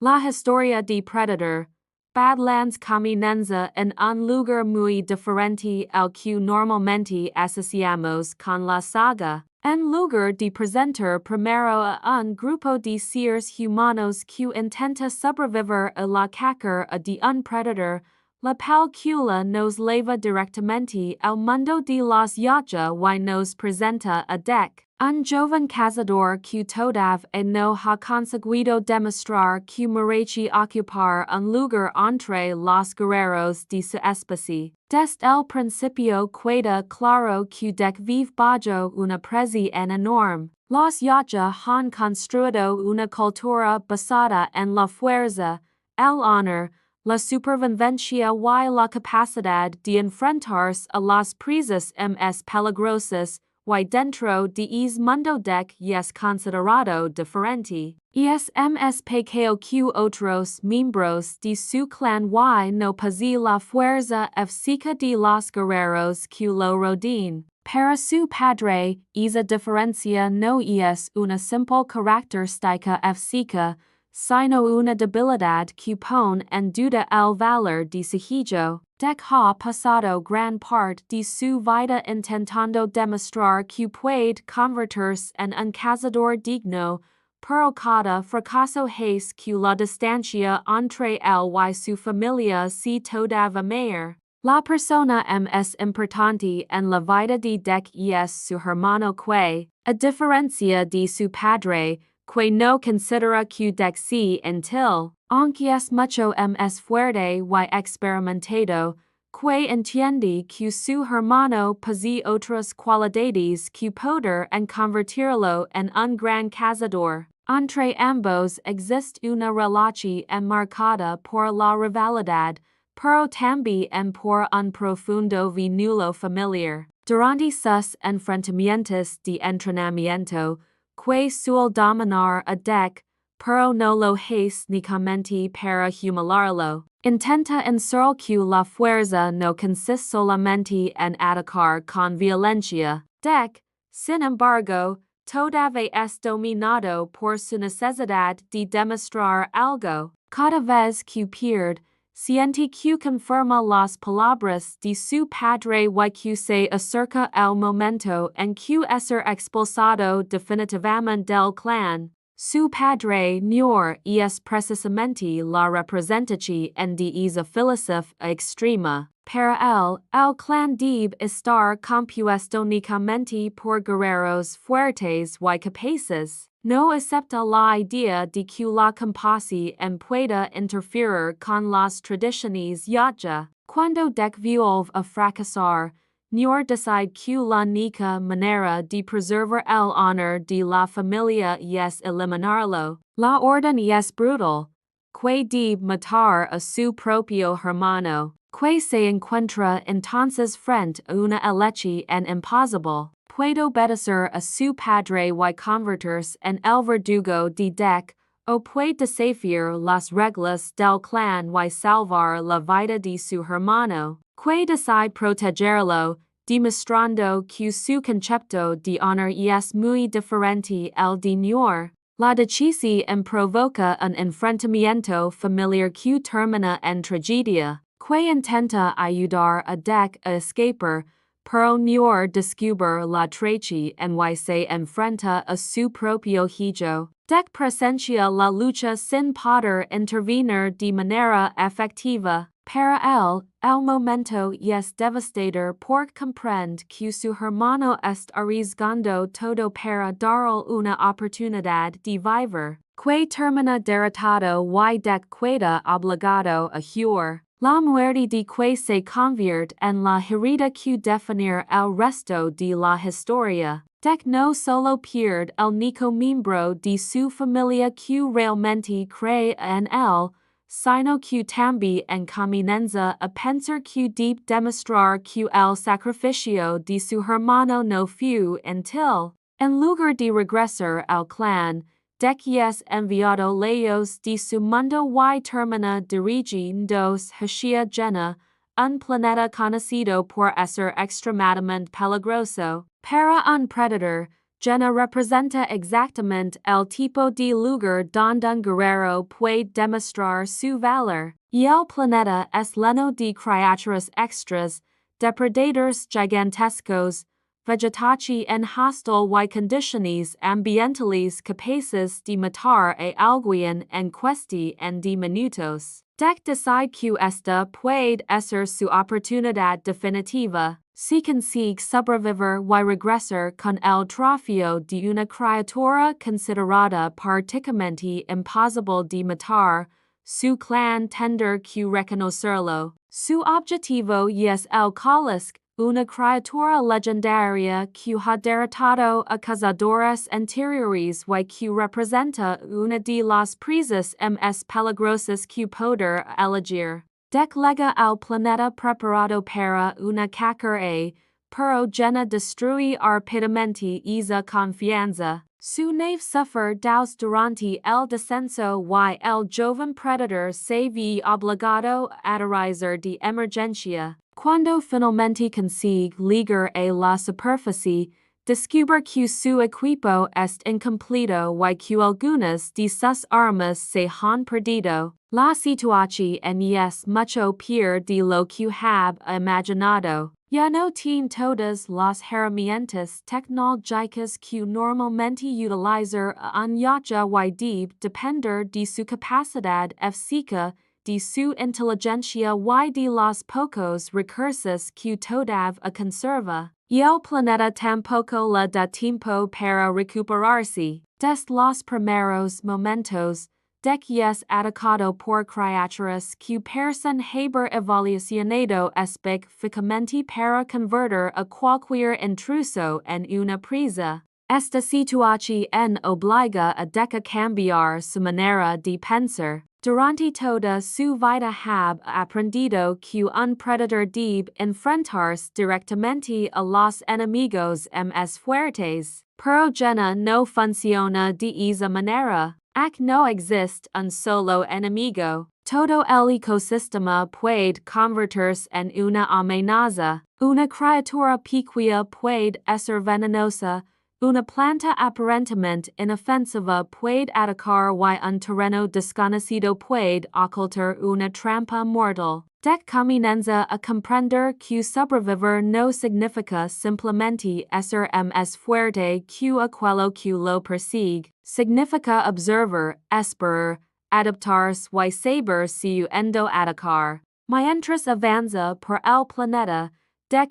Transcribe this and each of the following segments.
La historia de Predator, Badlands comienza en un lugar muy diferente al que normalmente asociamos con la saga. En lugar de presentar primero a un grupo de seres humanos que intenta sobrevivir a la caza de un predator, la película nos lleva directamente al mundo de los yacha y nos presenta a Deck, un joven cazador que todavía no ha conseguido demostrar que merece ocupar un lugar entre los guerreros de su especie. Desde el principio queda claro que Deck vive bajo una presión enorme. Los yacha han construido una cultura basada en la fuerza, el honor, la supervivencia y la capacidad de enfrentarse a las presas más peligrosas, y dentro de ese mundo Deck es considerado diferente. Es más pequeño que otros miembros de su clan y no posee la fuerza física de los guerreros que lo rodean. Para su padre, esa diferencia no es una simple característica física, sino una debilidad que pone en duda el valor de su hijo. Deck ha pasado gran parte de su vida intentando demostrar que puede convertirse en un cazador digno, pero cada fracaso hace que la distancia entre él y su familia sea todavía mayor. La persona más importante en la vida de Deck es su hermano que, a diferencia de su padre, que no considera que Deck sea inútil, aunque es mucho más fuerte y experimentado, que entiende que su hermano posee otras cualidades que poder en convertirlo en un gran cazador. Entre ambos existe una relación enmarcada por la rivalidad, pero también por un profundo vínculo familiar. Durante sus enfrentamientos de entrenamiento, que suele dominar a Deck, pero no lo hace únicamente para humillarlo. Intenta enseñar que la fuerza no consiste solamente en atacar con violencia. Deck, sin embargo, todavía es dominado por su necesidad de demostrar algo. Cada vez que pierde, siente que confirma las palabras de su padre y que se acerca el momento en que es expulsado definitivamente del clan. Su padre Nior es precisamente la representación de esa filosofía extrema. Para él, el clan debe estar compuesto únicamente por guerreros fuertes y capaces. No acepta la idea de que la compasión pueda interferir con las tradiciones yacha. Cuando Deck vuelve a fracasar, Nior decide que la única manera de preservar el honor de la familia es eliminarlo. La orden es brutal, que debe matar a su propio hermano, que se encuentra entonces frente a una elección imposible. Puede obedecer a su padre y convertirse en el verdugo de Deck, o puede desafiar las reglas del clan y salvar la vida de su hermano, que decide protegerlo, demostrando que su concepto de honor es muy diferente al de Nior. La decisión provoca un enfrentamiento familiar que termina en tragedia, que intenta ayudar a Deck a escapar, pero Nior descubre la traición y se enfrenta a su propio hijo. Deck presencia la lucha sin poder intervenir de manera efectiva. Para él, el momento es devastador porque comprende que su hermano está arriesgando todo para darle una oportunidad de vivir, que termina derrotado y Deck queda obligado a huir. La muerte de que se convierte en la herida que definir el resto de la historia. Deck no solo pierde el único miembro de su familia que realmente cree en él, sino que también comienza a pensar que debe demostrar que el sacrificio de su hermano no fue inútil. En lugar de regresar al clan, Deck es enviado lejos de su mundo y termina dirigiéndose hacia Llena, un planeta conocido por ser extremadamente peligroso. Para un predator, llena representa exactamente el tipo de lugar donde un guerrero puede demostrar su valor, y el planeta es lleno de criaturas extras, depredadores gigantescos, vegetación en hostil y condiciones ambientales capaces de matar a alguien en cuestión de minutos. Decide que esta puede ser su oportunidad definitiva. Si consigue sobrevivir y regresar con el trofeo de una criatura considerada prácticamente imposible de matar, su clan tendrá que reconocerlo. Su objetivo es el Kalisk, una criatura legendaria que ha derrotado a cazadores anteriores y que representa una de las presas más peligrosas que poder elegir. Llega al planeta preparado para una carrera, pero llena destruye rápidamente esa confianza. Su nave sufre daños durante el descenso y el joven predator se ve obligado a aterrizar de emergencia. Cuando finalmente consigue llegar a la superficie, descubre que su equipo es incompleto y que algunas de sus armas se han perdido. La situación es mucho peor de lo que había imaginado. Ya no tiene todas las herramientas tecnológicas que normalmente utilizar un yacha y debe depender de su capacidad física, de su inteligencia y de los pocos recursos que todavía conserva. Y el planeta tampoco le da tiempo para recuperarse. Desde los primeros momentos, de que es atacado por criaturas que parecen haber evolucionado específicamente para convertir a cualquier intruso en una presa. Esta situación obliga a Deca cambiar su manera de pensar. Durante toda su vida ha aprendido que un predador debe enfrentarse directamente a los enemigos más fuertes, pero llena no funciona de esa manera. No existe un solo enemigo. Todo el ecosistema puede convertirse en una amenaza. Una criatura pequeña puede ser venenosa. Una planta aparentemente inofensiva puede atacar y un terreno desconocido puede ocultar una trampa mortal. Comienza a comprender que sobrevivir no significa simplemente ser más fuerte que aquello que lo persigue. Significa observar, esperar, adaptarse y saber si endo atacar. Mientras avanza por el planeta,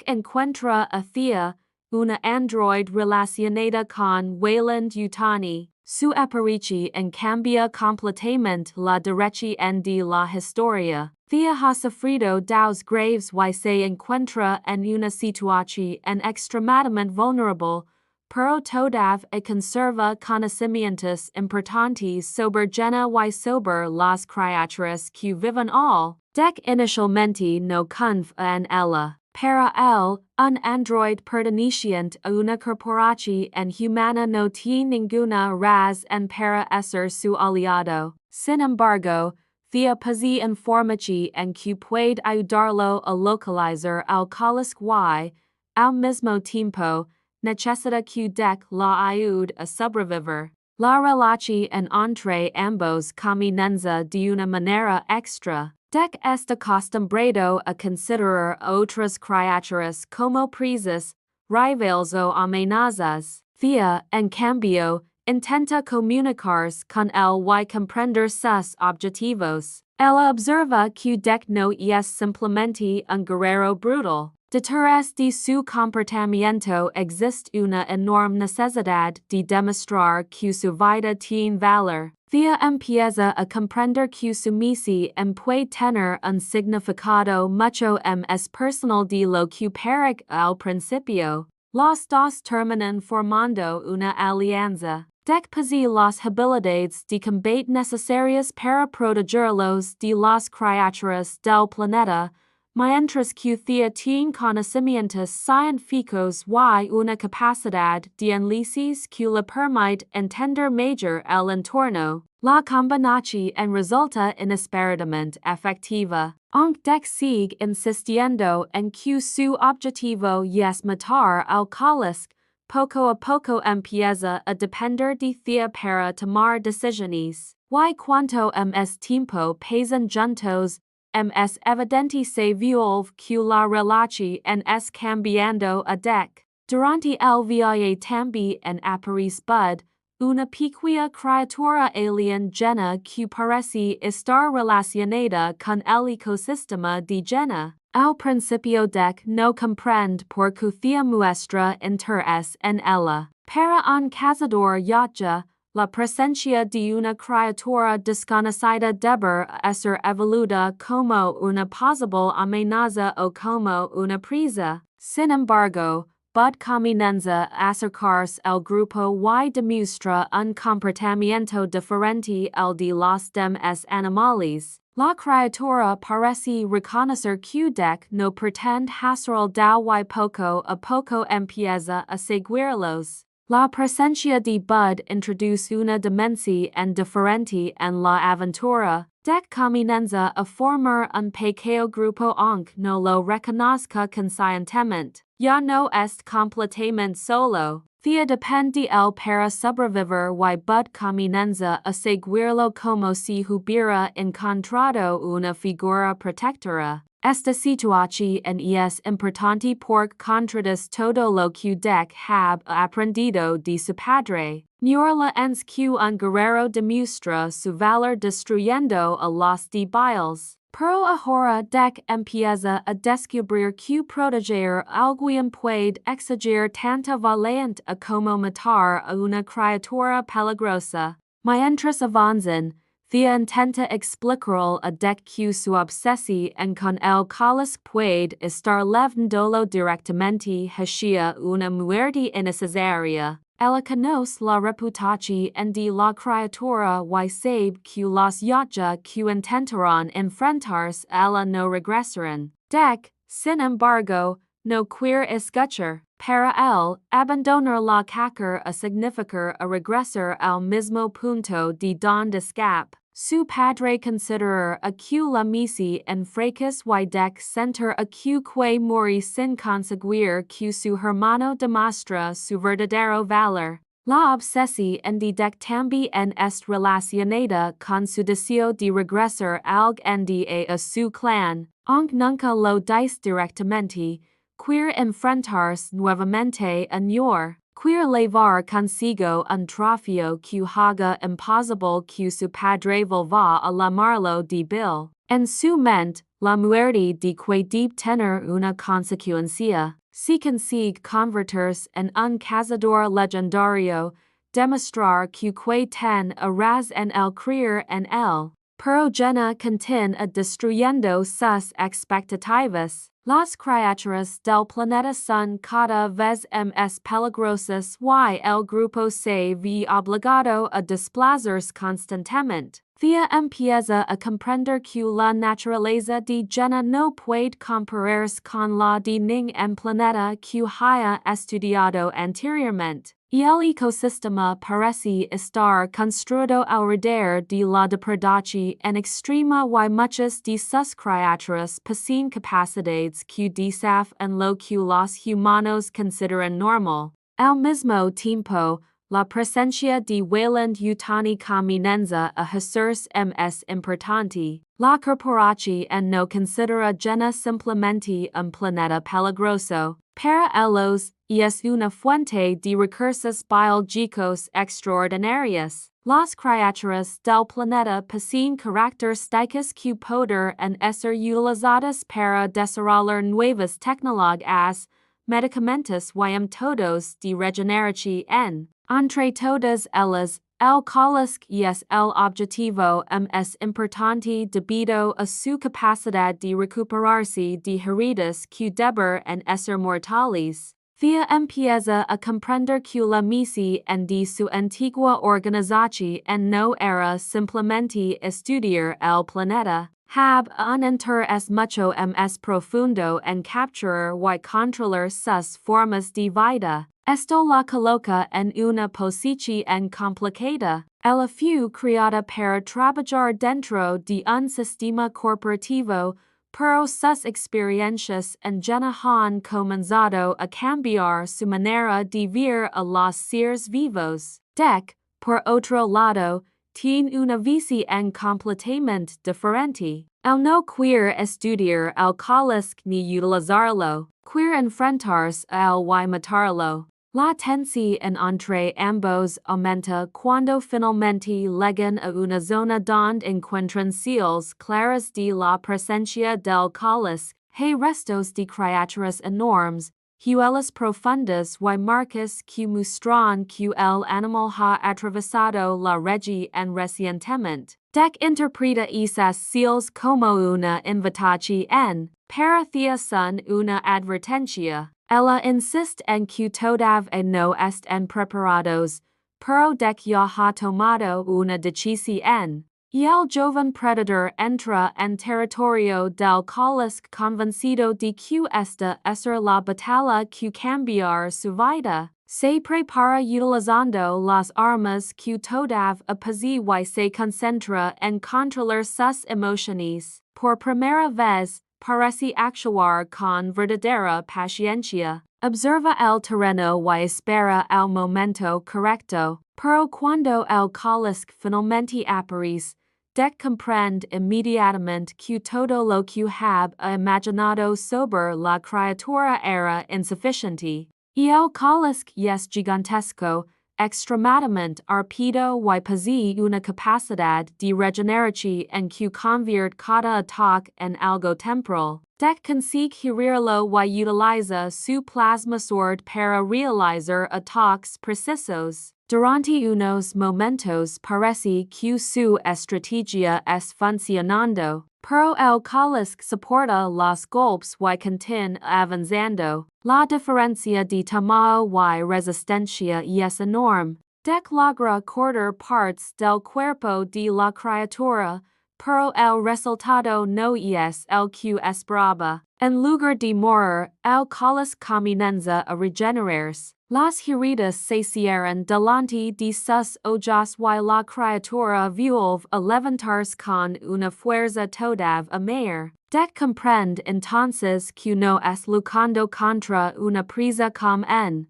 encuentra a Thea, una android relacionada con Wayland Yutani. Su aparición cambia completamente la dirección de la historia. Thea ha sufrido daños graves y se encuentra en una situación extremadamente vulnerable, pero todavía conserva conocimientos importantes sobre llena y sobre las criaturas que viven al. Inicialmente no confía en ella. Para él, un android perteneciente a una corporación humana no tiene ninguna razón para ser su aliado. Sin embargo, Thea posee información en que puede ayudarlo a localizar al Kalisk y, al mismo tiempo, necesita que la ayude a sobrevivir. La relación entre ambos comienza de una manera extra. Está acostumbrado a considerar a otras criaturas como presas, rivales o amenazas. Thea, en cambio, intenta comunicarse con él y comprender sus objetivos. Ella observa que no es simplemente un guerrero brutal. Detrás de su comportamiento existe una enorme necesidad de demostrar que su vida tiene valor. Thea empieza a comprender que su misión puede tener un significado mucho más personal de lo que parecía al principio. Los dos terminan formando una alianza. Posee las habilidades de combate necesarias para protegerlos de las criaturas del planeta, mientras que Thea tiene conocimientos científicos y una capacidad de análisis que le permite entender mejor el entorno. La combinación resulta inesperadamente efectiva. Aunque sigue insistiendo en que su objetivo es matar al Kalisk, poco a poco empieza a depender de ti para tomar decisiones. Y cuanto más tiempo pasan juntos, es evidente se vuelve que la relación es cambiando a dec. Durante el viaje también aparece Bud, una pequeña criatura alien llena que parece estar relacionada con el ecosistema de llena. Al principio dec no comprende por qué thea muestra interés en ella. Para un cazador yacha, la presencia de una criatura desconocida debe ser evaluada como una posible amenaza o como una presa. Sin embargo, Bud comienza a acercarse al grupo y demuestra un comportamiento diferente al de los demás animales. La criatura parece reconocer que dec no pretende hacerlo y poco a poco empieza a seguirlos. La presencia de Bud introduce una dimensión diferente en la aventura. Dec comienza a formar un pequeño grupo aunque no lo reconozca conscientemente. Ya no es completamente solo. Thea depende él para sobrevivir y Bud comienza a seguirlo como si hubiera encontrado una figura protectora. Esta situación es importante porque contradice todo lo que dec have aprendido de su padre. Niorla ens que un guerrero demuestra su valor destruyendo a los débiles. Pero ahora dec empieza a descubrir que proteger alguien puede exigir tanto valiente como matar a una criatura peligrosa. Mientras avanzan, Thea intenta explicar a dec que su obsesión con el cáliz puede estar llevándolo directamente hacia una muerte innecesaria. Ella conoce la reputación de la criatura y sabe que los yacha que intentaron enfrentarse a ella no regresarán. Dec, sin embargo, no quiere escuchar. Para él, abandonar la caca significa regresar al mismo punto de donde escape. Su padre considera a que la misi en fracas y dec sentir a que morir sin conseguir que su hermano demuestra su verdadero valor. La obsesión de dec también es relacionada con su deseo de regresar algún a su clan, aunque nunca lo dice directamente. Quiere enfrentarse nuevamente a Yor. Quiere llevar consigo un trofeo que haga imposible que su padre vuelva a llamarlo de Bill. En su mente, la muerte de que debe tener una consecuencia. Si consigue convertirse en un cazador legendario, demostrar que ten a raz en el creer en él. Pero llena continúa destruyendo sus expectativas. Las criaturas del planeta son cada vez más peligrosas y el grupo se ve obligado a desplazarse constantemente. Thea empieza a comprender que la naturaleza de llena no puede compararse con la de ningún planeta que haya estudiado anteriormente. Y el ecosistema parece estar construido alrededor de la depredación en extrema y muchas de sus criaturas poseen capacidades que desafían lo que los humanos consideran normal. Al mismo tiempo, la presencia de Wayland Yutani comienza a hacerse más importante. La corporación no considera llena simplemente un planeta peligroso. Para ellos, es una fuente de recursos biológicos extraordinarios. Las criaturas del planeta poseen características que pueden ser utilizadas para desarrollar nuevas tecnologías, medicamentos y métodos de regeneración. Entre todas ellas, el cáliz es el objetivo más importante debido a su capacidad de recuperarse de heridas que deben ser mortales. Thea empieza a comprender que la misión de su antigua organización no era simplemente estudiar el planeta. Have un interés mucho más profundo en capturar y controlar sus formas de vida. Esto la coloca en una posición complicada. Ella fue creada para trabajar dentro de un sistema corporativo pero sus experiencias en llena han comenzado a cambiar su manera de ver a los seres vivos. Dec, por otro lado, tiene una visión completamente diferente. El no quiere estudiar el cáliz ni utilizarlo, quiere enfrentarse a él y matarlo. La tensión entre ambos aumenta cuando finalmente llegan a una zona donde encuentran señales claras de la presencia del cáliz, hay restos de criaturas enormes, huellas profundas y marcas que muestran que el animal ha atravesado la región recientemente. Dec interpreta esas señales como una invitación, para que son una advertencia. Ella insiste en que todavía no están preparados, pero Dec ya ha tomado una decisión. Y el joven predador entra en territorio del cáliz convencido de que esta es la batalla que cambiará su vida. Se prepara utilizando las armas que todavía posee y se concentra en controlar sus emociones. Por primera vez, parece actuar con verdadera paciencia. Observa el terreno y espera el momento correcto, pero cuando el cáliz finalmente aparece, Dec comprende inmediatamente que todo lo que había imaginado sobre la criatura era insuficiente. Y el cáliz es gigantesco, extremadamente rápido y posee una capacidad de regeneración en que convierte cada ataque en algo temporal. Dec consigue girirlo y utiliza su plasma sword para realizar ataques precisos. Durante unos momentos parece que su estrategia es funcionando, pero el cáliz soporta los golpes y continúa avanzando. La diferencia de tamaño y resistencia es enorme. Dec logra cortar partes del cuerpo de la criatura, pero el resultado no es el que esperaba. En lugar de morir, el cáliz comienza a regenerarse. Las heridas se cierran delante de sus ojos y la criatura vuelve a levantarse con una fuerza todavía mayor. Dec comprende entonces que no es luchando contra una presa común.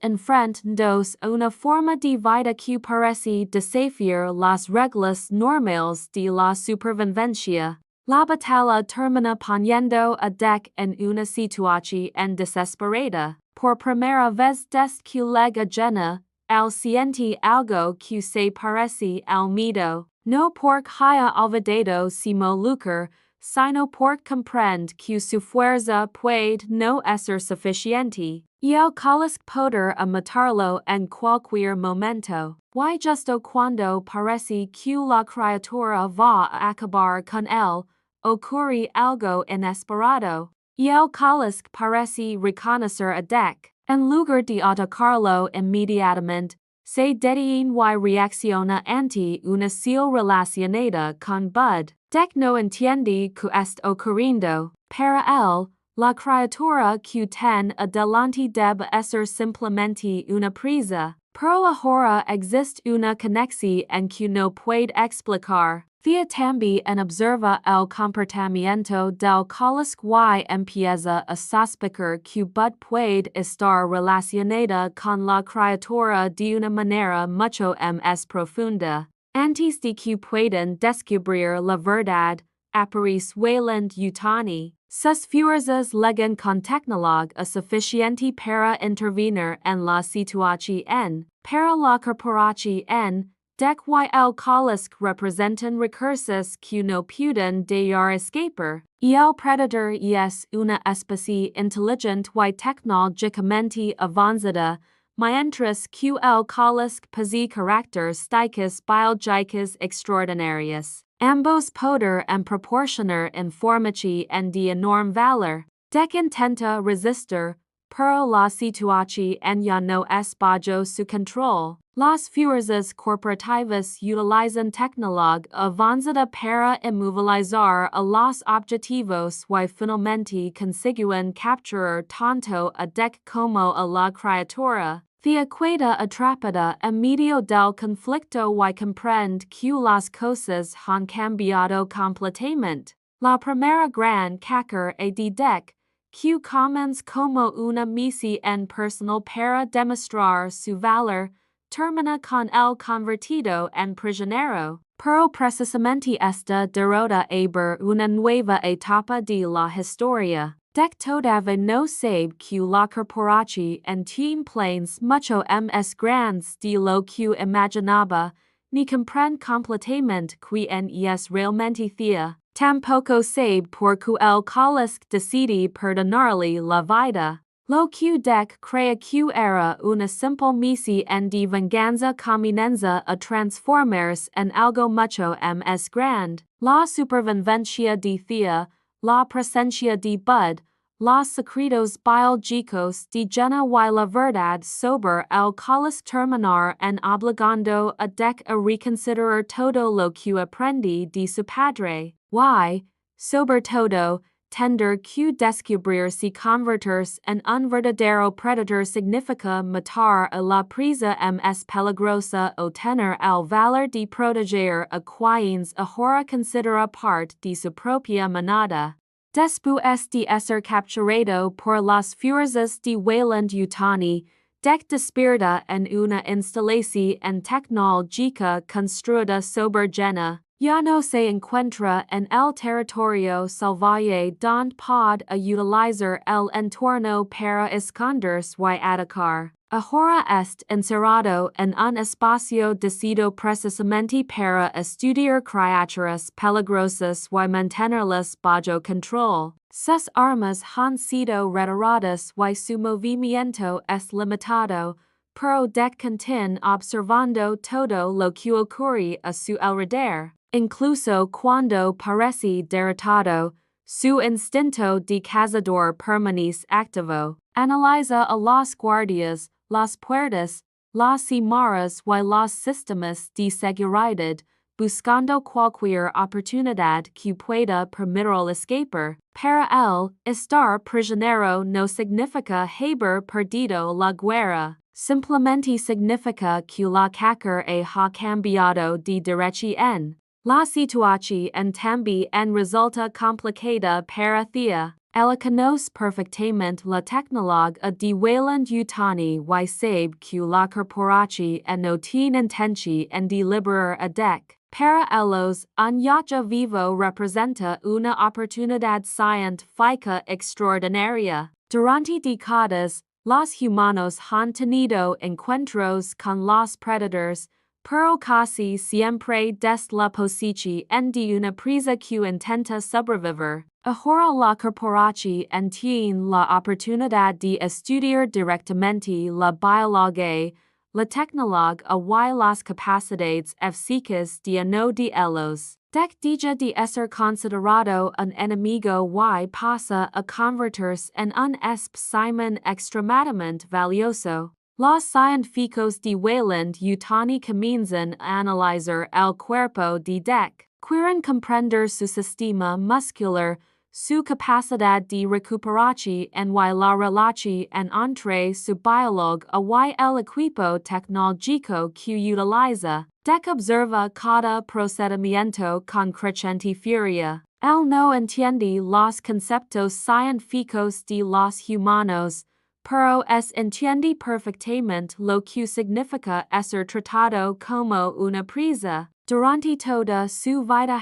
Enfrentamientos una forma de vida que parece desafiar las reglas normales de la supervivencia. La batalla termina poniendo a Dec en una situación desesperada. Por primera vez desde que llega llena, él siente algo que se parece al miedo, no porque haya olvidado su luchar, sino porque comprende que su fuerza puede no ser suficiente, y el cáliz podrá matarlo en cualquier momento. Y justo cuando parece que la criatura va a acabar con él, ocurre algo inesperado. Y el cáliz parece reconocer a Dec. En lugar de atacarlo inmediatamente, se detiene y reacciona ante una señal relacionada con Bud. Dec no entiende que está ocurriendo. Para él, la criatura que tiene adelante debe ser simplemente una presa. Pero ahora existe una conexión que no puede explicar. Vea también observa el comportamiento del cáliz y empieza a sospechar que Bud puede estar relacionada con la criatura de una manera mucho más profunda. Antes de que puedan descubrir la verdad, aparece Wayland Yutani. Sus fuerzas llegan con tecnología suficiente para intervenir en la situación. Para la corporación, Dec y el cáliz representan recursos que no pueden dejar escapar, y el predador es una especie inteligente y tecnológicamente avanzada, mientras que el cáliz posee características biológicas extraordinarias. Ambos podrán proporcionar información de enorme valor. Dec intenta resistir, pero la situación ya no es bajo su control. Las fuerzas corporativas utilizan tecnología avanzada para inmovilizar a los objetivos y finalmente consiguen capturar tanto a Dec como a la criatura. Thea queda atrapada en medio del conflicto y comprende que las cosas han cambiado completamente. La primera gran cacer de dec, que commons como una misi en personal para demostrar su valor, termina con el convertido en prisionero, pero precisamente esta derrota abre una nueva etapa de la historia. Dec todavía no sabe que la corporación tiene planes mucho más grandes de lo que imaginaba, ni comprende completamente quién es realmente thea. Tampoco sabe por qué el cáliz decide perdonarle la vida. Lo que Dec crea que era una simple misión de venganza comienza a transformarse en algo mucho más grande. La supervivencia de Thea, la presencia de Bud, los secretos biológicos de Jenna y la verdad sobre el cáliz terminar en obligando a Dec a reconsiderar todo lo que aprendí de su padre. Y, sobre todo, tender que descubrir si convertirse en un verdadero predator significa matar a la presa más peligrosa o tener el valor de proteger a quienes ahora considera parte de su propia manada. Después de ser capturado por las fuerzas de Wayland Yutani, Dec despierta en una instalación tecnológica construida sobre Jenna. Ya no se encuentra en el territorio salvaje donde pod a utilizar el entorno para esconderse y atacar. Ahora est encerrado en un espacio decidido precisamente para estudiar criaturas peligrosas y mantenerlas bajo control. Sus armas han sido retiradas y su movimiento es limitado, pero Dec continúa observando todo lo que ocurre a su alrededor. Incluso cuando parece derrotado, su instinto de cazador permanece activo. Analiza a los guardias, las puertas, las cámaras y los sistemas de seguridad, buscando cualquier oportunidad que pueda permitirle escapar. Para él, estar prisionero no significa haber perdido la guerra. Simplemente significa que la cacer ha cambiado de dirección. La situación también resulta complicada para Thea. Ella conoce perfectamente la tecnología de Wayland Yutani y sabe que la corporación no tiene intención de liberar a Dec. Para ellos, un yacht vivo representa una oportunidad científica extraordinaria. Durante décadas, los humanos han tenido encuentros con los predators, pero casi siempre desde la posición de una presa que intenta sobrevivir. Ahora la corporación tiene la oportunidad de estudiar directamente la biología, la tecnología y las capacidades físicas de uno de ellos. Dec deja de ser considerado un enemigo y pasa a convertirse en un espécimen extremadamente valioso. Los científicos de Wayland Yutani comienzan a analizar el cuerpo de Dec. Quieren comprender su sistema muscular, su capacidad de recuperación y la relación entre su biología y el equipo tecnológico que utiliza. Dec observa cada procedimiento con creciente furia. Él no entiende los conceptos científicos de los humanos, pero entiende perfectamente lo que significa ser tratado como una presa. Durante toda su vida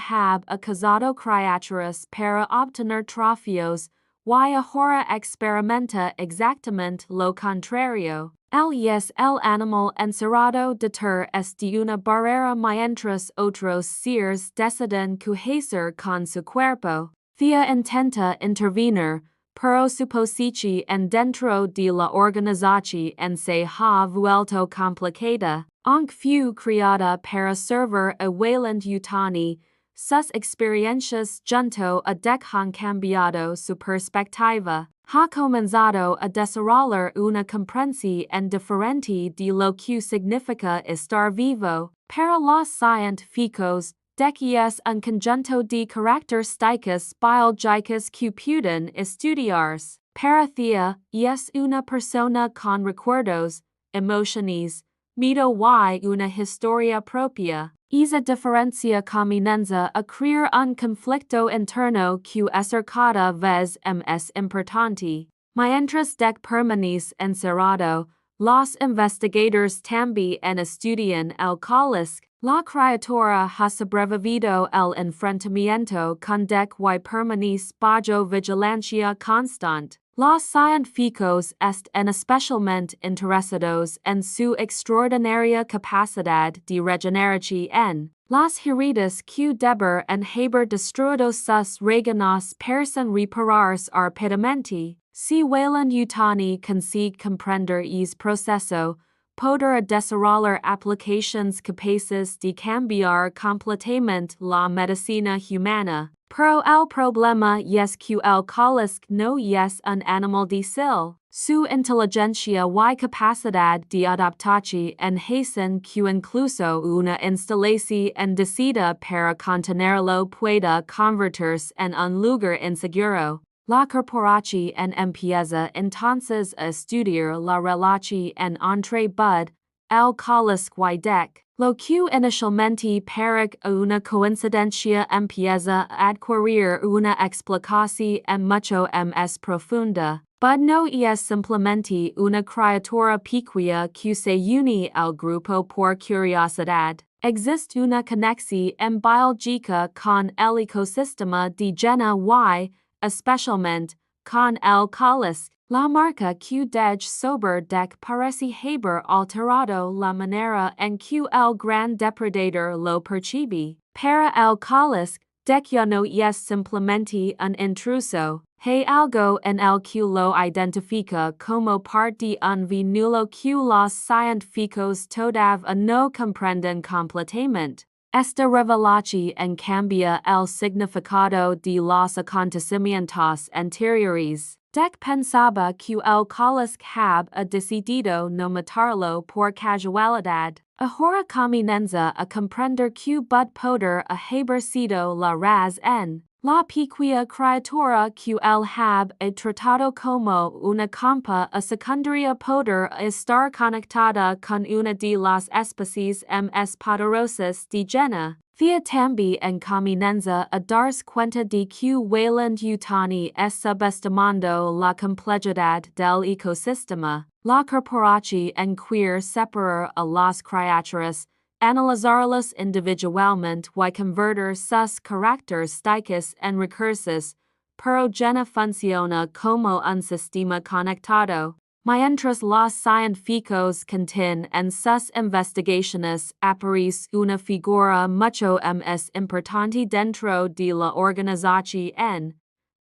ha cazado criaturas para obtener trofeos, y ahora experimenta exactamente lo contrario. Él es el animal encerrado detrás de una barrera mientras otros seres deciden qué hacer con su cuerpo. Thea intenta intervenir, pero su posición dentro de la organización se ha vuelto complicada. Aunque fue creada para servir a Wayland Yutani, sus experiencias junto a Dec han cambiado su perspectiva. Ha comenzado a desarrollar una comprensión diferente de lo que significa estar vivo. Para los científicos, Dec es un conjunto de características biológicas que pueden estudiarse. Para Thea, es una persona con recuerdos, emociones, miedo y una historia propia. esa diferencia comienza a crear un conflicto interno que cada vez más importante. Mientras que permanece encerrado, los investigadores también estudian el cómo la criatura ha sobrevivido el enfrentamiento con y permanece bajo vigilancia constante. Los científicos están especialmente interesados en su extraordinaria capacidad de regeneración. Las heridas que deben haber destruido sus órganos parecen repararse rápidamente. Si Wayland Yutani consigue comprender ese proceso, podrá desarrollar aplicaciones capaces de cambiar completamente la medicina humana. Pero el problema es que el cáliz no es un animal dócil. Su inteligencia y capacidad de adaptación hacen que incluso una instalación decidida para contenerlo pueda convertirse en un lugar inseguro. La corporación empieza entonces a estudiar la relación entre Bud, el cáliz y Deck. Lo que inicialmente parece una coincidencia empieza a adquirir una explicación mucho más profunda. Bud no es simplemente una criatura pequeña que se une al grupo por curiosidad. Existe una conexión biológica con el ecosistema de llena y, especialmente, con el cáliz. La marca que dej sobre Deck parece haber alterado la manera en que el gran depredador lo percibe. Para el cáliz, Deck ya no es simplemente un intruso, hay algo en el que lo identifica como parte de un vínculo que los científicos todavía no comprenden completamente. Esta revelación cambia el significado de los acontecimientos anteriores. Deck pensaba que el cáliz había decidido no matarlo por casualidad. Ahora comienza a comprender que Bud podrá haber sido la razón. La pequeña criatura que él había tratado como una compa a secundaria podrá estar conectada con una de las especies más poderosas de llena. Thea también comienza a darse cuenta de que Wayland Yutani es subestimando la complejidad del ecosistema. La corporación quiere separar a las criaturas, analizarlas individualmente y convertir sus características en recursos, pero llena funciona como un sistema conectado. Mientras los científicos continúan en sus investigaciones, aparece una figura mucho más importante dentro de la organización.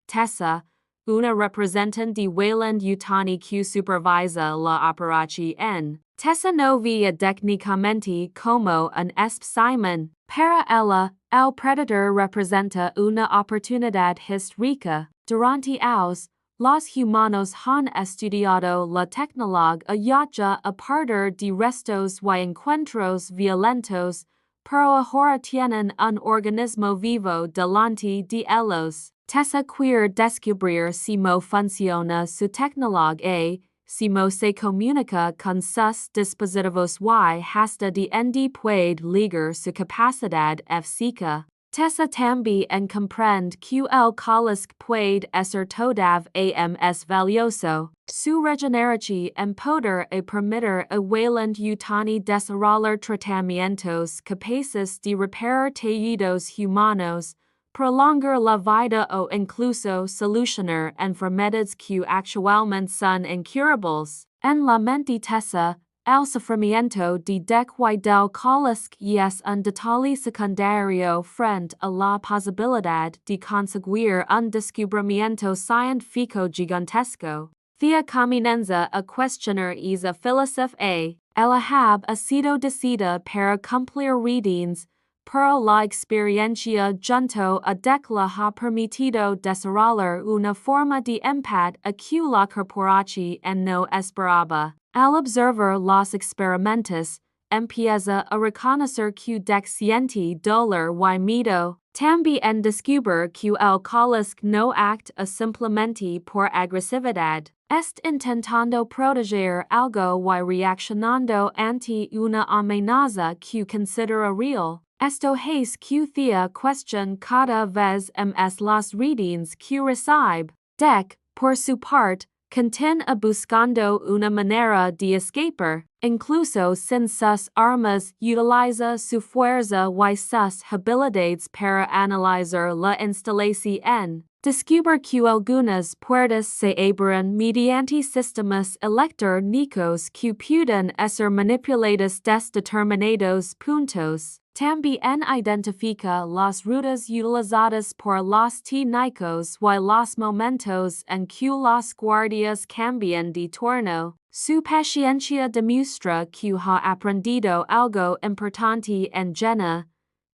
Tessa, una representante de Wayland Yutani que supervisa la operación. Tessa no veía técnicamente como un espécimen. Para ella, el predator representa una oportunidad histórica. Durante años, los humanos han estudiado la tecnología ya a partir de restos y encuentros violentos, pero ahora tienen un organismo vivo delante de ellos. Tessa quiere descubrir cómo funciona su tecnología, cómo se comunica con sus dispositivos y hasta dónde puede llegar su capacidad física. Tessa también comprende que el cáliz puede ser todavía más valioso. Su regeneración podrá permitir a Wayland Yutani desarrollar tratamientos capaces de reparar tejidos humanos, prolongar la vida o incluso solucionar enfermedades que actualmente son incurables. En la mente Tessa, el sufrimiento de Deck y del cáliz es un detalle secundario frente a la posibilidad de conseguir un descubrimiento científico gigantesco. Thea comienza a cuestionar esa filosofía. Ella ha sido decidida para cumplir readings, pero la experiencia junto a Deck le ha permitido desarrollar una forma de empate a que la corporación no esperaba. Al observar los experimentos, empieza a reconocer que Deck siente dolor y miedo. También descubre que el cáliz no actúa simplemente por agresividad. Está intentando proteger algo y reaccionando ante una amenaza que considera real. Esto hace que thea question cada vez más las readings que recibe. Dec, por su parte, continúa buscando una manera de escapar, incluso sin sus armas utiliza su fuerza y sus habilidades para analizar la instalación. Descubre que algunas puertas se abren mediante sistemas electrónicos que pueden ser manipuladas desde determinados puntos. También identifica las rutas utilizadas por los técnicos y los momentos en que los guardias cambian de turno. Su paciencia demuestra que ha aprendido algo importante en llena.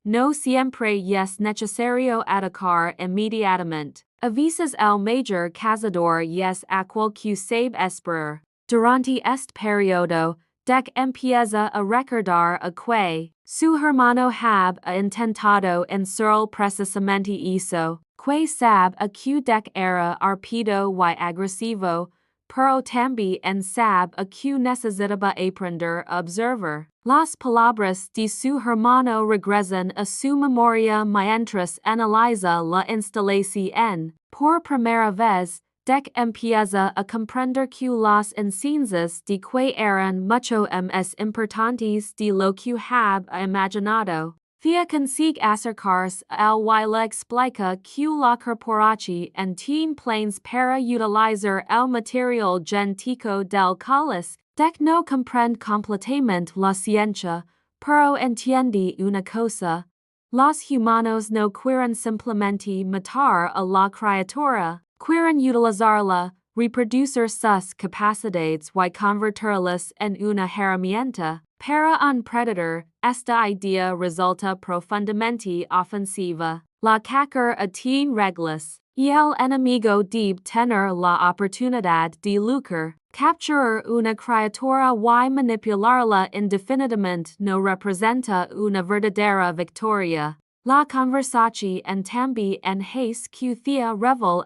No siempre es necesario atacar inmediatamente. A veces el mayor cazador es aquel que sabe esperar. Durante este periodo, Dec empieza a recordar a que su hermano ha intentado hacer precisamente eso, que sabe a que Dec era rápido y agresivo, pero también sabe a que necesitaba aprender a observar. Las palabras de su hermano regresan a su memoria mientras analiza la instalación. Por primera vez, Dec empieza a comprender que las enseñanzas de que eran mucho más importantes de lo que había imaginado. Thea consigue acercarse a él y le explica que la corporación tiene planes para utilizar el material genético del cáliz. Dec no comprende completamente la ciencia, pero entiende una cosa. Los humanos no quieren simplemente matar a la criatura, quieren utilizarla, reproducir sus capacidades y convertirlas en una herramienta. Para un predator, esta idea resulta profundamente ofensiva. La cacería tiene reglas, y el enemigo debe tener la oportunidad de lucrar. Capturar una criatura y manipularla indefinidamente no representa una verdadera victoria. La conversación también hace que Thea revele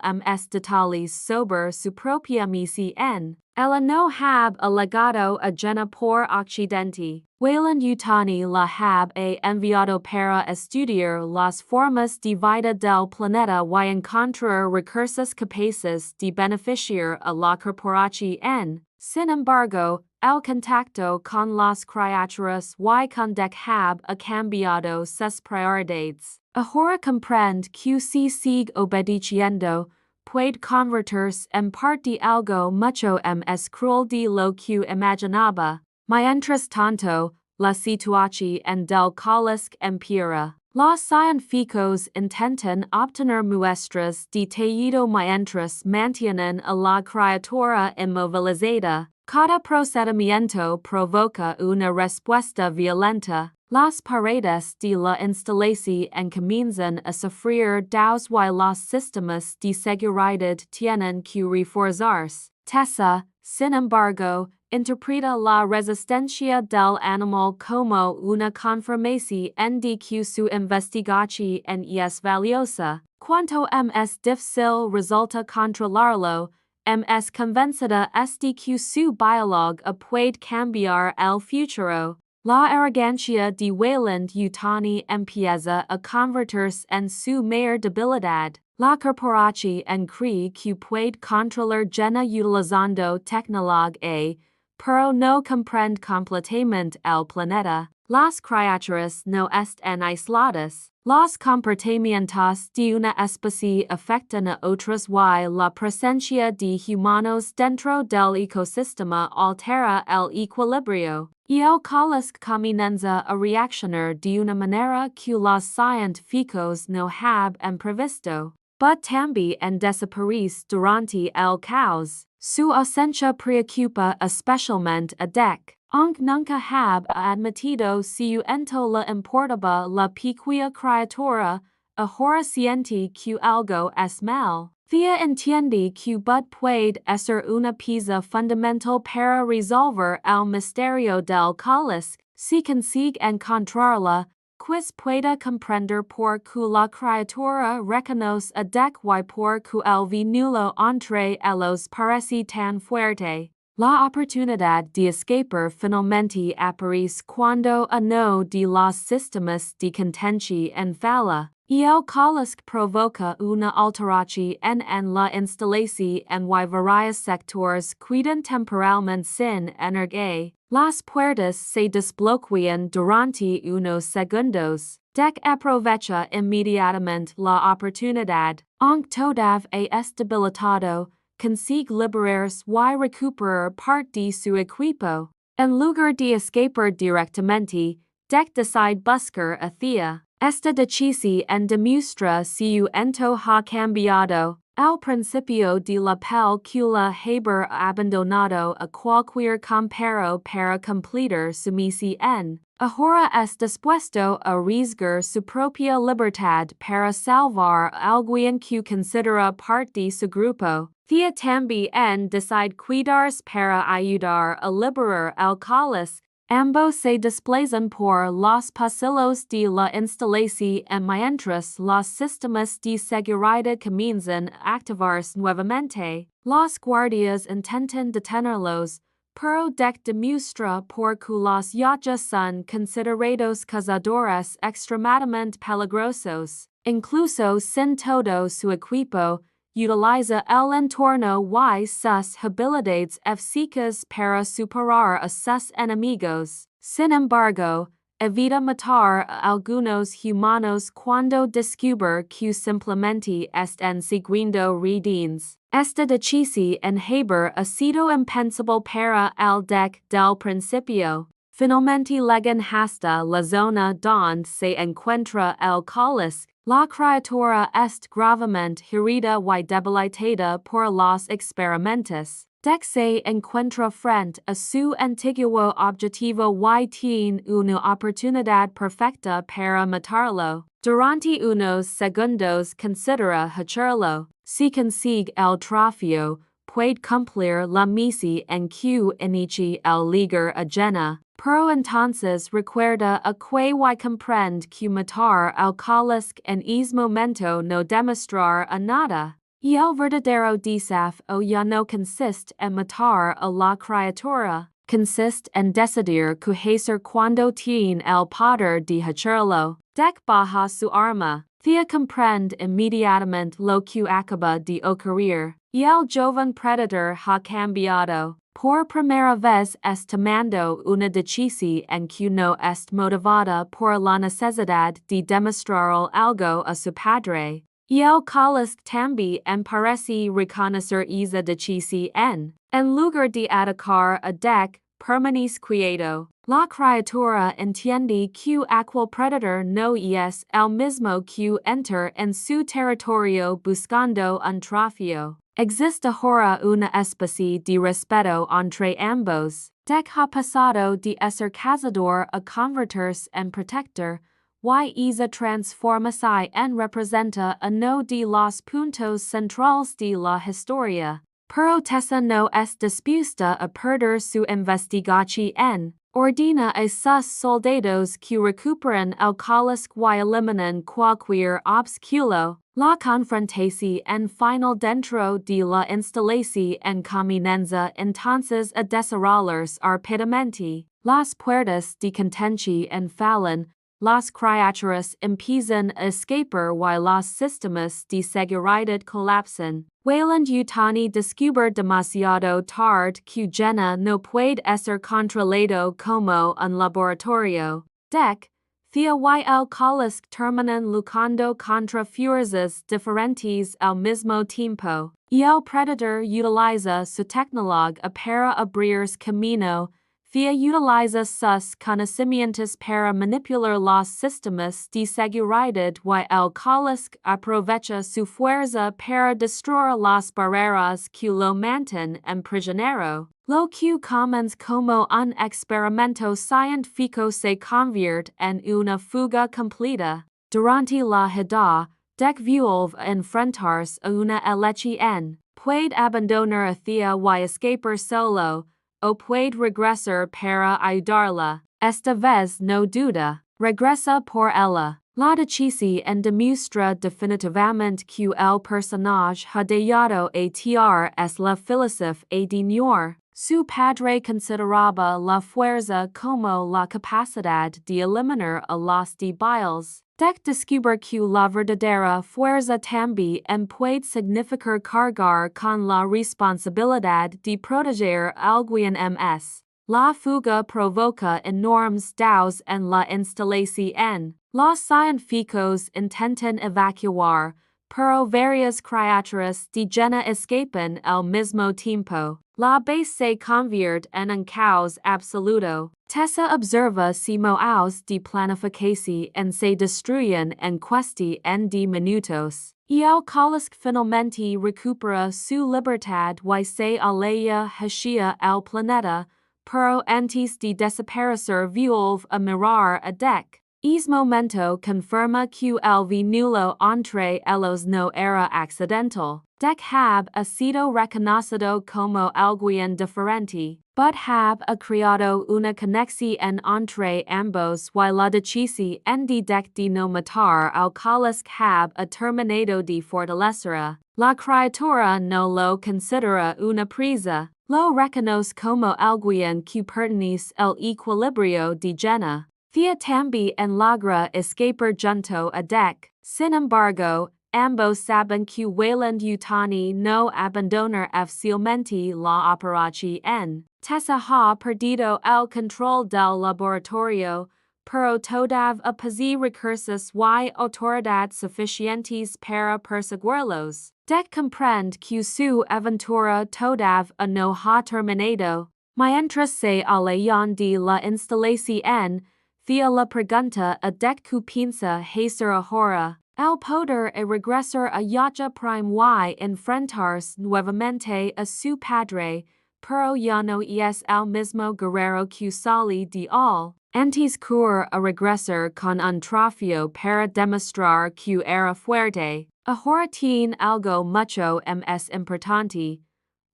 detalles sobre su propia misión. Ella no ha legado a llena por accidente. Wayland Yutani la ha enviado para estudiar las formas de vida del planeta y encontrar recursos capaces de beneficiar a la corporación. Sin embargo, el contacto con las criaturas y con Dec ha cambiado sus prioridades. Ahora comprende que si sigue obedeciendo, puede convertirse en parte algo mucho más cruel de lo que imaginaba. Mientras tanto, la situación del cáliz empeora. Los científicos intentan obtener muestras de tejido mientras mantienen a la criatura inmovilizada. Cada procedimiento provoca una respuesta violenta. Las paredes de la instalación comienzan a sufrir daños y los sistemas de seguridad tienen que reforzarse. Tessa, sin embargo, interpreta la resistencia del animal como una confirmación de que su investigación es valiosa. Cuanto más difícil resulta controlarlo, más convencida de que su biología puede cambiar el futuro. La arrogancia de Wayland Yutani empieza a convertirse en su mayor debilidad. La corporación cree que puede controlar llena utilizando tecnología, pero no comprende completamente el planeta. Las criaturas no están aisladas. Los comportamientos de una especie afectan a otras y la presencia de humanos dentro del ecosistema altera el equilibrio. Y el cáliz comienza a reaccionar de una manera que los científicos no habían previsto. But también desaparece durante el caos. Su ausencia preocupa especialmente a Dec. Aunque nunca ha admitido si ento le importaba la pequeña criatura, ahora siente que algo es mal. Thea entiende que Bud puede ser una pieza fundamental para resolver el misterio del cáliz, si consigue encontrarla, pues puede comprender por qué la criatura reconoce a Dec y por qué el vínculo entre ellos parece tan fuerte. La oportunidad de escapar finalmente aparece cuando uno de los sistemas de contención en falla, y el caos provoca una alteración en la instalación y varios sectores quedan temporalmente sin energía. Las puertas se desbloquean durante unos segundos. Dec aprovecha inmediatamente la oportunidad, aunque todavía estabilitado, consigue liberarse y recuperar parte de su equipo. En lugar de escapar directamente, Dec decide buscar hacia esta decisión en demuestra su ento ha cambiado. Al principio de la película haber abandonado a cualquier comparo para completar su misión. Ahora es dispuesto a arriesgar su propia libertad para salvar a alguien que considera parte de su grupo. Thea también decide cuidarse para ayudar a liberar al caos. Ambos se desplazan por los pasillos de la instalación y mientras los sistemas de seguridad comienzan a activarse nuevamente. Los guardias intentan detenerlos, pero Dec demuestra por que los ya son considerados cazadores extremadamente peligrosos. Incluso sin todo su equipo, utiliza el entorno y sus habilidades físicas para superar a sus enemigos. Sin embargo, evita matar a algunos humanos cuando descubre que simplemente están siguiendo redeens. Esta decisión en haber ha sido impensable para el Dec del principio. Finalmente llegan hasta la zona donde se encuentra el caos. La criatura est gravemente herida y debilitada por los experimentos. Dec se encuentra frente a su antiguo objetivo y tiene una oportunidad perfecta para matarlo. Durante unos segundos considera hacerlo. Si consigue el trofeo, puede cumplir la misión en que inicia el ligar a llena. Pero entonces recuerda a que y comprende que matar al caos en ese momento no demostrar a nada. Y el verdadero desafío ya no consiste en matar a la criatura, consiste en decidir qué hacer cuando tiene el poder de hacerlo. Dec baja su arma. Thea comprende inmediatamente lo que acaba de ocurrir, y el joven predator ha cambiado. Por primera vez está tomando una decisión en que no es motivada por la necesidad de demostrar algo a su padre. Y el caos también parece reconocer esa decisión. En lugar de atacar a Dec, permanece quieto. La criatura entiende que aquel predator no es el mismo que entra en su territorio buscando un trofeo. Existe ahora una especie de respeto entre ambos. Dec ha pasado de ser cazador a convertirse en protector, y esa transformación representa uno de los puntos centrales de la historia. Pero Tessa no es dispuesta a perder su investigación. Ordena a sus soldados que recuperen el caos y eliminan cualquier obstáculo. La confrontación final dentro de la instalación comienza entonces a desarrollarse rápidamente. Las puertas de contención fallan, las criaturas empiezan a escapar y los sistemas de seguridad colapsan. Wayland Yutani descubre demasiado tarde que llena no puede ser controlado como un laboratorio. Dec, Thea y el caos terminan luchando contra fuerzas diferentes al mismo tiempo, y el predator utiliza su tecnología para abrirse camino. Thea utiliza sus conocimientos para manipular los sistemas de seguridad y el caos aprovecha su fuerza para destruir las barreras que lo mantienen en prisionero. Lo que comienza como un experimento científico se convierte en una fuga completa. Durante la huida, Dec vuelve a enfrentarse a una elección. Puede abandonar a Thea y escapar solo, o puede regresar para ayudarla. Esta vez no duda. Regresa por ella. La decisión demuestra definitivamente que el personaje ha dejado a tirar es la filosofía de Noir. Su padre consideraba la fuerza como la capacidad de eliminar a los débiles. Descubre que la verdadera fuerza también puede significar cargar con la responsabilidad de proteger a alguien más. La fuga provoca enormes daños en la instalación. Los científicos intentan evacuar, pero varias criaturas de llena escapan al mismo tiempo. La base se convierte en un caos absoluto. Tessa observa si moaos de planificación se destruyen en cuestión de minutos. Y el colisk finalmente recupera su libertad y se aleja hacia el planeta, pero antes de desaparecer vuelve a mirar a Deck. Es momento confirma que el vinilo entre ellos no era accidental. Deck hab sido reconocido como alguien diferente, but hab creado una conexión entre ambos y la decisión de Deck de no matar al colisk hab terminado de fortalecer. La criatura no lo considera una presa, lo reconoce como alguien que pertenece al equilibrio de llena. Thea también logra escapar junto a Deck. Sin embargo, ambos saben que Wayland Yutani no abandonar fácilmente la operación. Tessa ha perdido el control del laboratorio, pero todavía posee recursos y autoridad suficientes para perseguirlos. Deck comprende que su aventura todavía no ha terminado. Mientras se alejan de la instalación, Thea la pregunta a Deck que piensa hacer ahora. El poder regresar a Yacha Prime y enfrentarse nuevamente a su padre, pero ya no es el mismo guerrero que sale de all. Antes que a regresar con un trofeo para demostrar que era fuerte, ahora tiene algo mucho más importante,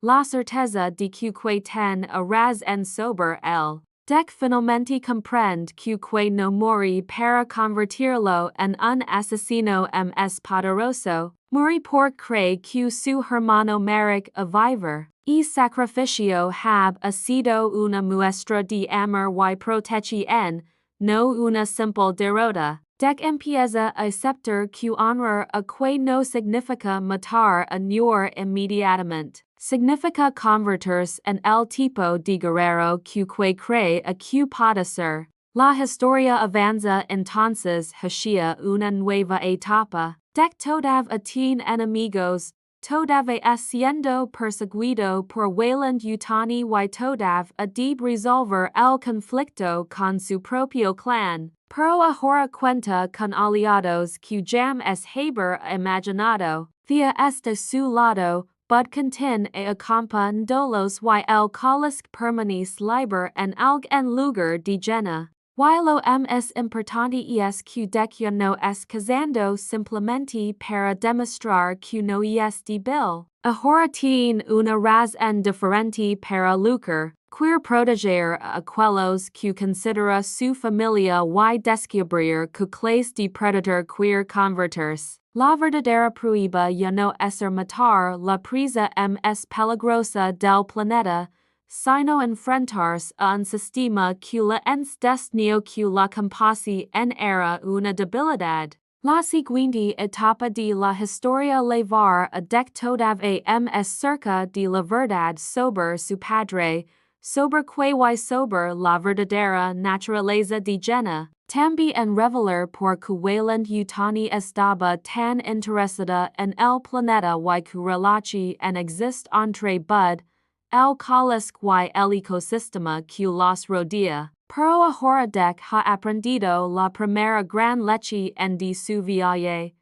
la certeza de que ten a razón sobre él. Deck finalmente comprende que no mori para convertirlo en un asesino más poderoso, mori por creer que su hermano Merrick a vivir. Y sacrificio hab sido una muestra de amor y protección, no una simple derrota. Deck empieza a aceptar que honrar a no significa matar a Nur inmediatamente. Significa convertirse en el tipo de guerrero que cree a que puede ser. La historia avanza entonces hacia una nueva etapa. Deck todavía tiene enemigos, todavía siendo perseguido por Wayland Yutani y todavía debe resolver el conflicto con su propio clan. Pero ahora cuenta con aliados que jamás haber imaginado. Thea está su lado, but contiene acompañándolos y el colisk permanece libre en algún lugar de llena. Y lo más importante es que Deck ya no es cazando simplemente para demostrar que no es débil. Ahora tiene una razón diferente para lucrar, proteger a aquellos que considera su familia y descubrir que clase de predator convertirse. La verdadera prueba ya no es matar la presa más peligrosa del planeta, sino enfrentarse a un sistema que la destinó que la compasión era una debilidad. La siguiente etapa de la historia llevar a Deck todavía más cerca de la verdad sobre su padre, sobre y sobre la verdadera naturaleza de llena. También revelar por que Wayland Yutani estaba tan interesada en el planeta y que relación existe entre Bud, el colisk y el ecosistema que los rodea. Pero ahora Deck ha aprendido la primera gran lección de su viaje.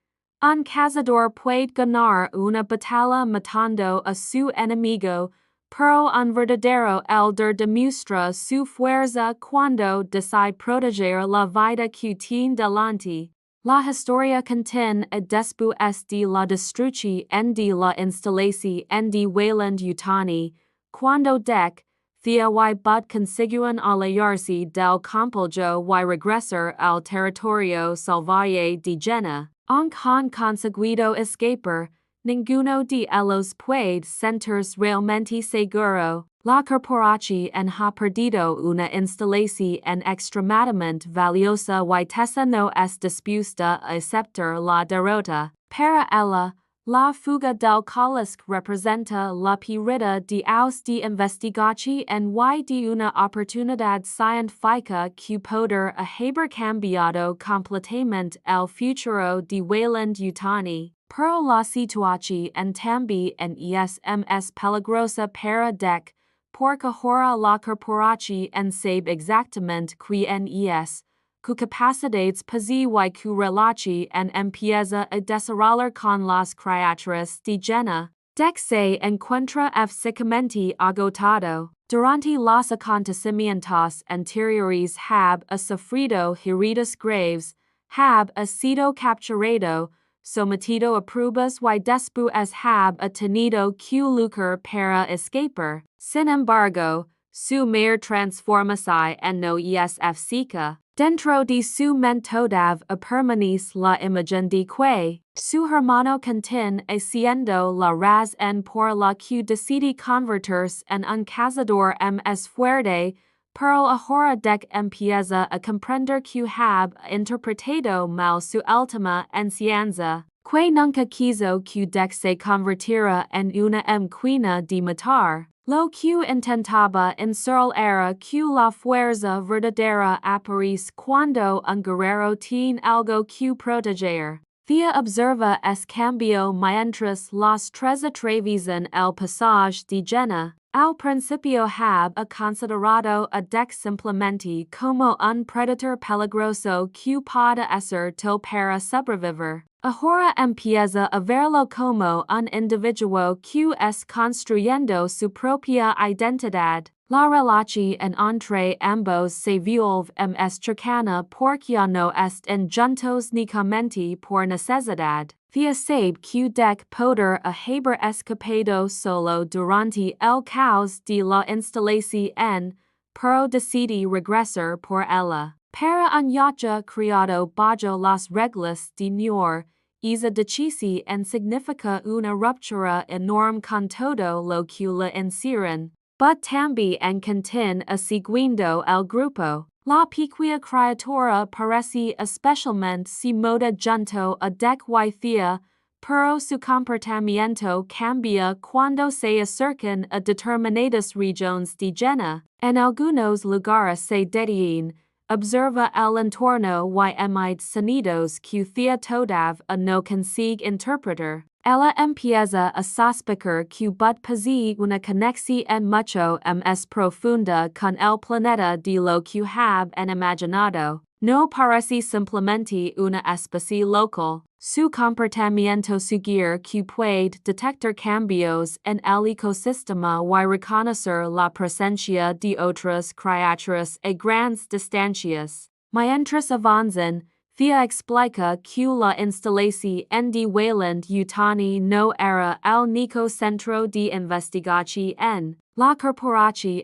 Un cazador puede ganar una batalla matando a su enemigo, pero un verdadero elder demuestra su fuerza cuando decide proteger la vida que tiene delante. La historia contiene después de la destrucción de la instalación de Wayland Yutani, cuando Deck, Thea y Bud consiguen alejarse del complejo y regresar al territorio salvaje de llena, aunque han conseguido escapar, ninguno de los puede sentirse realmente seguro. La corporación ha perdido una instalación extremadamente valiosa y Tessa no es dispuesta a aceptar la derrota. Para ella, la fuga del Colisque representa la pérdida de aus de investigación y de una oportunidad científica que poder haber cambiado completamente el futuro de Wayland Yutani. Pero la situación también es peligrosa para DEC, porque ahora la corporación sabe exactamente quién es, cu capacidades y cu relación empieza a desarrollar con las criaturas de llena. DEC se encuentra físicamente agotado. Durante los acontecimientos anteriores sufrido heridas graves, sido capturado, sometido a pruebas y después tenido que luchar para escapar. Sin embargo, su mayor transformación no es física. Dentro de su mente todavía permanece la imagen de que su hermano contiene siendo la razón por la que decide convertirse en un cazador fuerte, pero ahora DEC empieza a comprender que interpretado mal su última enseñanza, que nunca quiso que DEC se convirtiera en una máquina de matar. Lo que intentaba encerrar era que la fuerza verdadera aparece cuando un guerrero tiene algo que proteger. Thea observa cambio mientras los tres atraviesan el pasaje de llena. Al principio considerado a DEC simplemente como un predator peligroso que puede ser útil para sobrevivir. Ahora empieza a verlo como un individuo que construyendo su propia identidad. La relación entre ambos se vuelve cercana porque ya no están juntos únicamente por necesidad. Thea sabe que DEC poder haber escapado solo durante el caos de la instalación, pero decide regresar por ella. Para un yacht criado bajo las reglas de New esa decisión significa una ruptura enorme con todo lo que la encierran, but también contiene seguindo el grupo. La pequeña criatura parece especialmente se moda junto a DEC y Thea, pero su comportamiento cambia cuando se acercan a determinadas regiones de llena. En algunos lugares se detiene, observa el entorno y emite sonidos que Thea todavía no consigue interpretar. Ella empieza a sospechar que posee una conexión mucho más profunda con el planeta de lo que imaginado. No parece simplemente una especie local. Su comportamiento sugiere que puede detectar cambios en el ecosistema y reconocer la presencia de otras criaturas a grandes distancias. Mientras avanzan, Thea explica que la instalación de Wayland Yutani no era el único centro de investigación. La corporación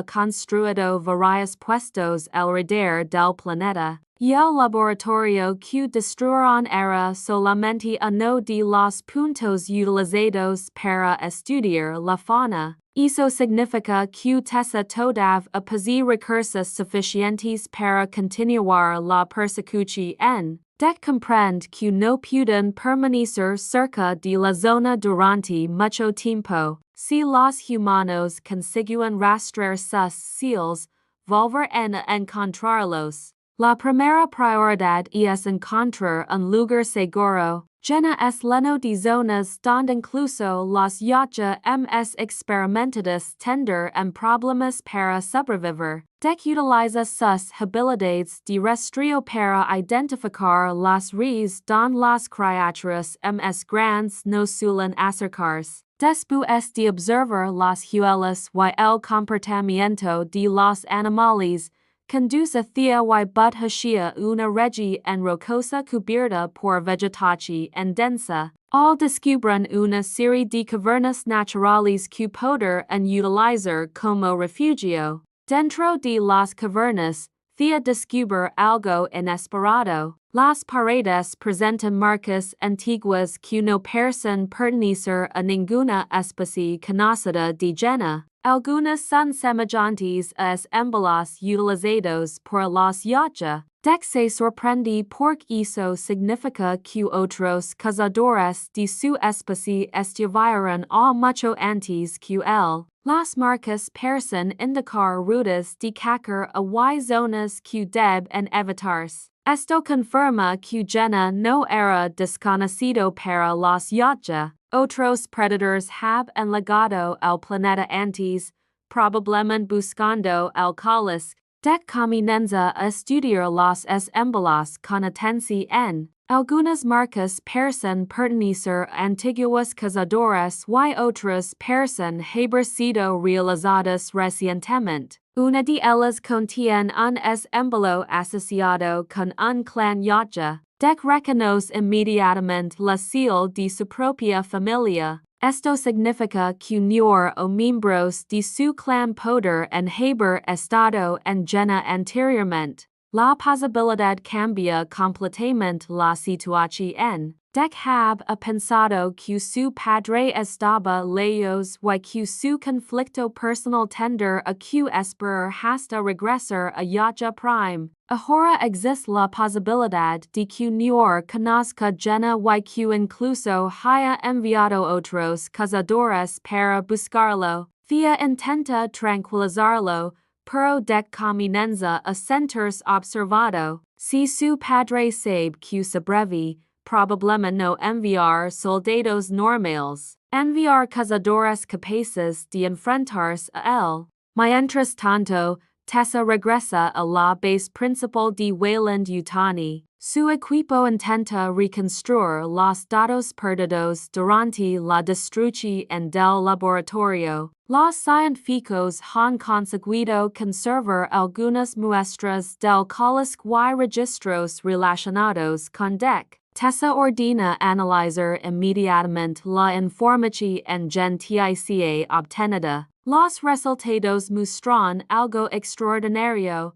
construido varios puestos alrededor del planeta, y el laboratorio que destruyeron era solamente uno de los puntos utilizados para estudiar la fauna. Eso significa que Tessa todavía posee recursos suficientes para continuar la persecución. DEC comprende que no pueden permanecer cerca de la zona durante mucho tiempo. Si los humanos consiguen rastrear sus seals, volver a encontrarlos. La primera prioridad es encontrar un lugar seguro. Llena es lleno de zonas donde incluso los yachts experimentados tender problemas para sobrevivir. DEC utiliza sus habilidades de rastreo para identificar las redes donde las criaturas grandes no suelen acercarse. Después de observar las huellas y el comportamiento de los animales, conduce Thea y Bud hacia una región rocosa cubierta por vegetación densa. Al descubren una serie de cavernas naturales que poder utilizar como refugio. Dentro de las cavernas, thea descubre algo inesperado. Las paredes presentan marcas antiguas que no parecen pertenecer a ninguna especie conocida de llena. Algunas son semejantes a embalajes utilizados por los yacha. Deck se sorprende porque eso significa que otros cazadores de su especie estuvieron a mucho antes que él. Las marcas parecen indicar rutas de cacar a zonas que deben evitarse. Esto confirma que llena no era desconocido para los yacha. Otros predators have enlagado el planeta antes, probablemente buscando el cáliz. Deck comienza a estudiar los embalajes con atención. Algunas marcas parecen pertenecer a antiguos cazadores y otras parecen haber sido realizadas recientemente. Una de ellas contiene un embalo asociado con un clan yacha. Deck reconoce inmediatamente la señal de su propia familia. Esto significa que nueve o miembros de su clan poder en haber estado en llena anteriormente. La posibilidad cambia completamente la situación. Deck have pensado que su padre estaba lejos y que su conflicto personal tender a que esperar hasta regresar a Yacha Prime. Ahora existe la posibilidad de que Nuer conozca llena y que incluso haya enviado otros cazadores para buscarlo. Thea intenta tranquilizarlo, pero Deck comienza a sentirse observado. Si su padre sabe que sobrevive, probablemente no enviar soldados normales. Enviar cazadores capaces de enfrentarse a él. Mientras tanto, Tessa regresa a la base principal de Weyland-Yutani. Su equipo intenta reconstruir los datos perdidos durante la destrucción del laboratorio. Los científicos han conseguido conservar algunas muestras del cáliz y registros relacionados con Deck. Tessa ordena analizar inmediatamente la información gentilícia obtenida. Los resultados muestran algo extraordinario.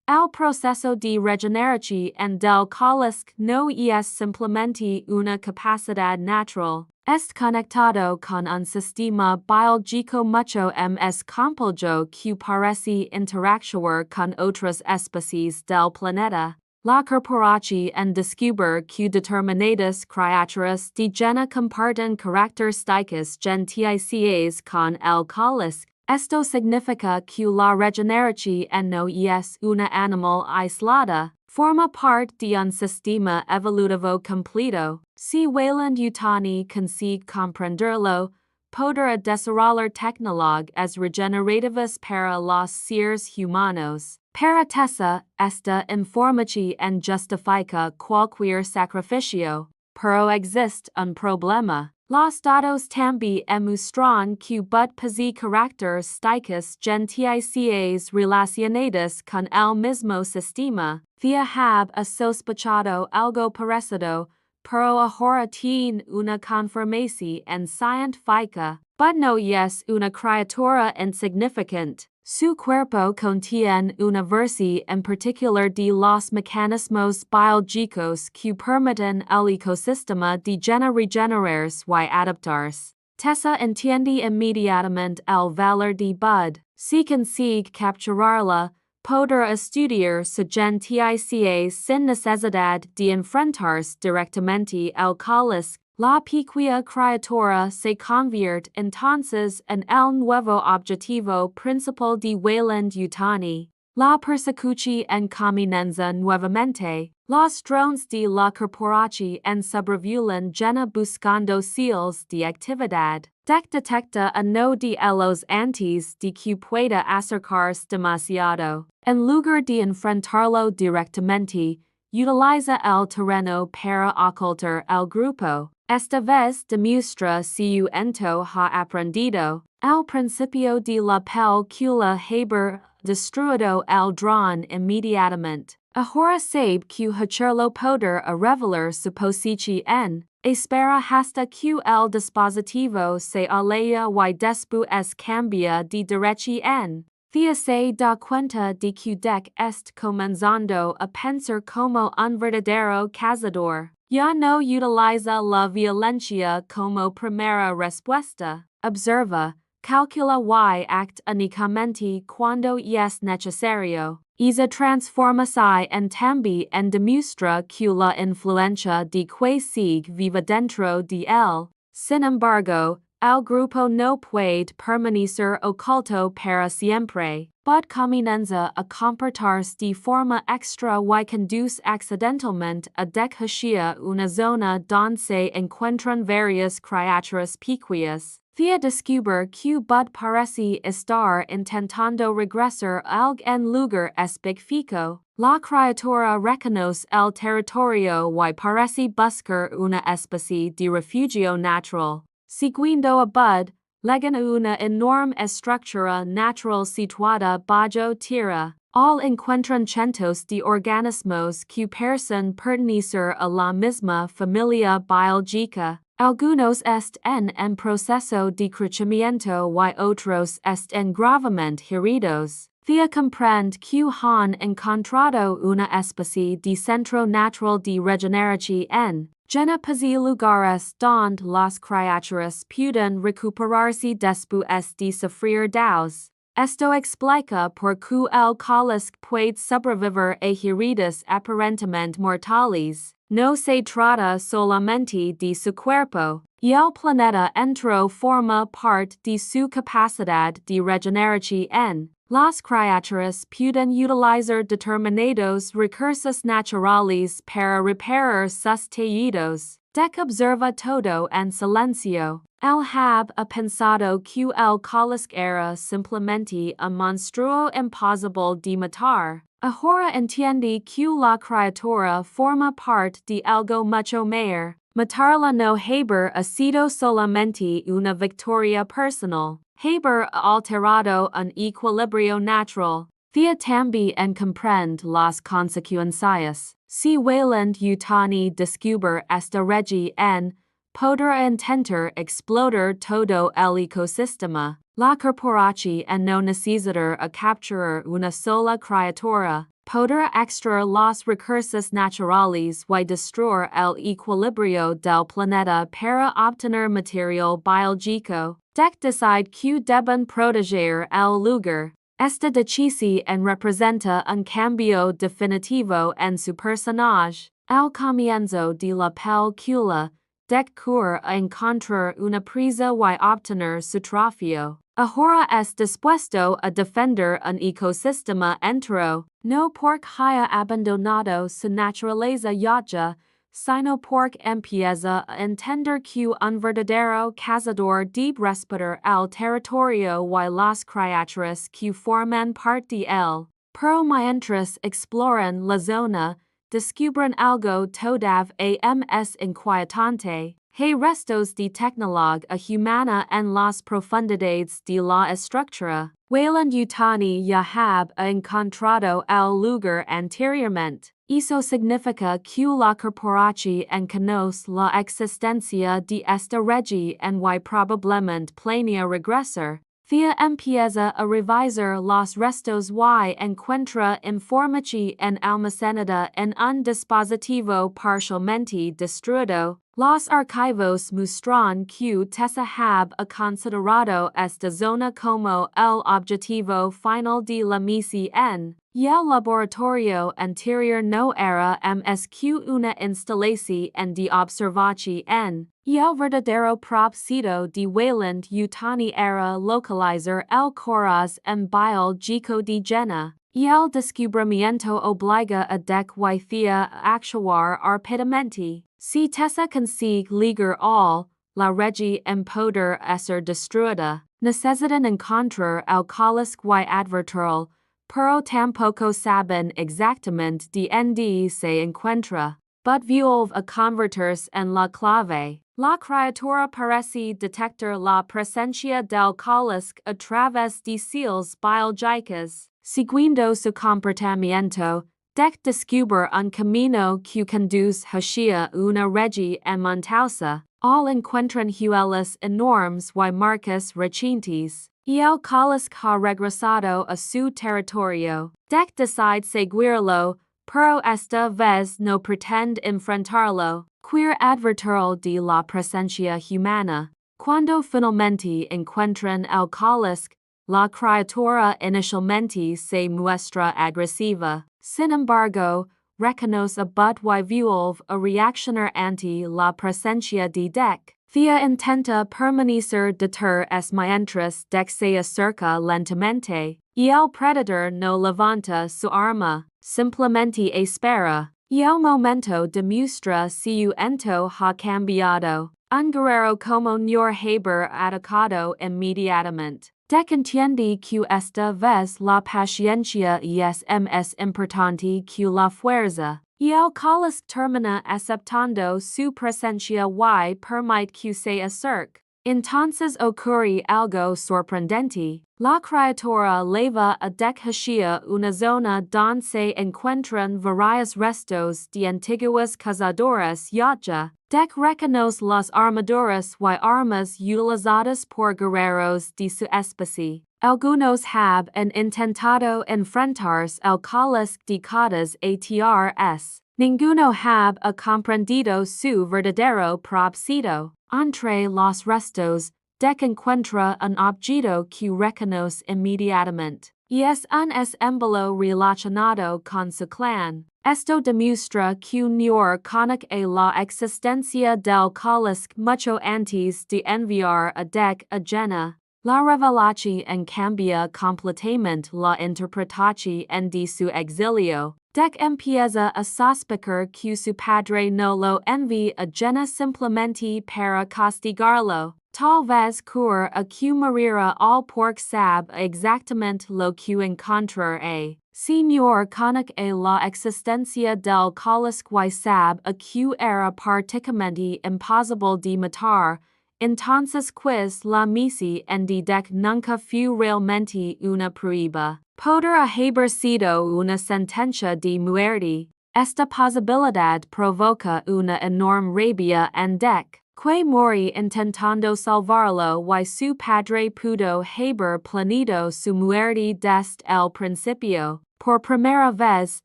El proceso de regeneración del cáliz no es simplemente una capacidad natural. Es conectado con un sistema biológico mucho más complejo que parece interactuar con otras especies del planeta. La corporación en Descubre que determinadas criaturas de llena comparten características gentilícias con el cáliz. Esto significa que la regeneración no es una animal aislada, forma parte de un sistema evolutivo completo. Si Weyland-Yutani consigue comprenderlo, podrá desarrollar tecnologías regenerativas para los seres humanos. Para Tessa, esta información justifica cualquier sacrificio, pero existe un problema. Los datos también muestran que posee características gentilícias relacionadas con el mismo sistema. Thea have sospechado algo parecido, pero ahora tiene una confirmación científica. But no es una criatura insignificante. Su cuerpo contiene una versión en particular de los mecanismos biológicos que permiten al ecosistema de llena regenerarse y adaptarse. Tessa entiende inmediatamente el valor de Bud. Si consigue capturarla, podrá estudiar su gentilícia sin necesidad de enfrentarse directamente al cáliz. La pequeña criatura se convierte entonces en el nuevo objetivo principal de Weyland-Yutani. La persecución comienza nuevamente. Los drones de la corporación sobrevuelan llena buscando señales de actividad. Deck detecta uno de ellos antes de que pueda acercarse demasiado. En lugar de enfrentarlo directamente, utiliza el terreno para ocultar el grupo. Esta vez demuestra su ento ha aprendido. Al principio de la película haber destruido el drone inmediatamente. Ahora sabe que hacerlo poder a revelar su posición. Espera hasta que el dispositivo se aleja y después cambia de dirección. Thea se da cuenta de que dec est comenzando a pensar como un verdadero cazador. Ya no utiliza la violencia como primera respuesta. Observa, calcula y act únicamente cuando es necesario. Isa transforma-se en también demuestra que la influencia de que sigue viva dentro de él. Sin embargo, el grupo no puede permanecer oculto para siempre, but comienza a comportarse de forma extra y conduce accidentalmente a hacia una zona donde se encuentran varias criaturas pequeñas. Thea descubre que Bud parece estar intentando regresar a algún lugar específico. La criatura reconoce el territorio y parece buscar una especie de refugio natural. Seguindo a Bud, llegan a una enorme estructura natural situada bajo tierra. Al encuentran cientos de organismos que parecen pertenecer a la misma familia biológica. Algunos están en proceso de crecimiento y otros están gravemente heridos. Thea comprende que han encontrado una especie de centro natural de regeneración. Llena de lugares donde las criaturas pueden recuperarse después de sufrir daños. Esto explica por qué el cáliz puede sobrevivir a heridas aparentemente mortales. No se trata solamente de su cuerpo, y el planeta entero forma parte de su capacidad de regeneración. Las criaturas pueden utilizar determinados recursos naturales para reparar sus tejidos. Dec observa todo en silencio. El ha pensado que el cáliz era simplemente un monstruo imposible de matar. Ahora entiende que la criatura forma parte de algo mucho mayor. Matarla no haber sido solamente una victoria personal. Haber alterado un equilibrio natural. Thea también comprende las consecuencias. Si Wayland Yutani descubre esta región, podrá intentar explotar todo el ecosistema. La corporación no necesitará a capturar una sola criatura. Podrá extraer los recursos naturales y destruir el equilibrio del planeta para obtener material biológico. Dec decide que deben proteger el lugar. Esta decisión representa un cambio definitivo en su personaje. Al comienzo de la película, Dec corre a encontrar una presa y obtener su trofeo. Ahora es dispuesto a defender un ecosistema entero, no porque haya abandonado su naturaleza yacha, sino porque empieza a entender que un verdadero cazador debe respetar el territorio y las criaturas que forman parte de él. Pero mientras exploran la zona, descubren algo todavía más inquietante. Hay restos de tecnología humana en las profundidades de la estructura. Wayland Yutani ya ha encontrado el lugar anteriormente. Eso significa que la corporación conoce la existencia de esta región y probablemente planea regresar. Thea empieza a revisar los restos y encuentra información almacenada en un dispositivo parcialmente destruido. Los archivos muestran que Tessa ha considerado esta zona como el objetivo final de la misión, y el laboratorio anterior no era más que una instalación de observación, y el verdadero propósito de Wayland Yutani era localizar el coraz biológico de Llena. Y el descubrimiento obliga a Dec y Thea a actuar rápidamente. Si Tessa consigue ligar all, la región poder ser destruida. Necesitan encontrar el cáliz y advertirlo, pero tampoco saben exactamente de dónde se encuentra. But vuelve a convertirse en la clave. La criatura parece detectar la presencia del cáliz a través de señales biológicas. Seguindo su comportamiento, Dec descubre un camino que conduce hacia una región montañosa. Al encuentran huellas enormes y marcas recientes. y el cáliz ha regresado a su territorio. Dec decide seguirlo, pero esta vez no pretende enfrentarlo. Queer advertirlo de la presencia humana. Cuando finalmente encuentran el cáliz, la criatura inicialmente se muestra agresiva. Sin embargo, reconoce but y vuelve a reaccionar ante la presencia de Dec. Thea intenta permanecer detrás mientras Dec se acerca lentamente, y el predator no levanta su arma, simplemente espera, y el momento demuestra su ento ha cambiado. Un guerrero como no haber atacado inmediatamente. Dec entiende que esta vez la paciencia es más importante que la fuerza, y el cáliz termina aceptando su presencia y permite que se acerque. Entonces ocurre algo sorprendente. La criatura leva a Dec hacia una zona donde se encuentran varios restos de antiguas cazadoras yacha. Dec reconoce las armaduras y armas utilizadas por guerreros de su especie. Algunos han intentado enfrentarse al cáliz décadas atrás. Ninguno ha comprendido su verdadero propósito. Entre los restos, Dec encuentra un objeto que reconoce inmediatamente, y es un símbolo relacionado con su clan. Esto demuestra que no conoce la existencia del cáliz mucho antes de enviar a Dec a llena. La revelación cambia completamente la interpretación de su exilio. Dec empieza a sospechar que su padre no lo envía a llena simplemente para castigarlo. Tal vez cura a que morirá al porque sabe exactamente lo que encontrará. Si no conoce la existencia del cáliz y sabe a que era prácticamente imposible de matar, entonces quiz la misi en de Dec nunca fue realmente una prueba. Podrá haber sido una sentencia de muerte. Esta posibilidad provoca una enorme rabia en Dec, que muere intentando salvarlo y su padre pudo haber planeado su muerte desde el principio. Por primera vez,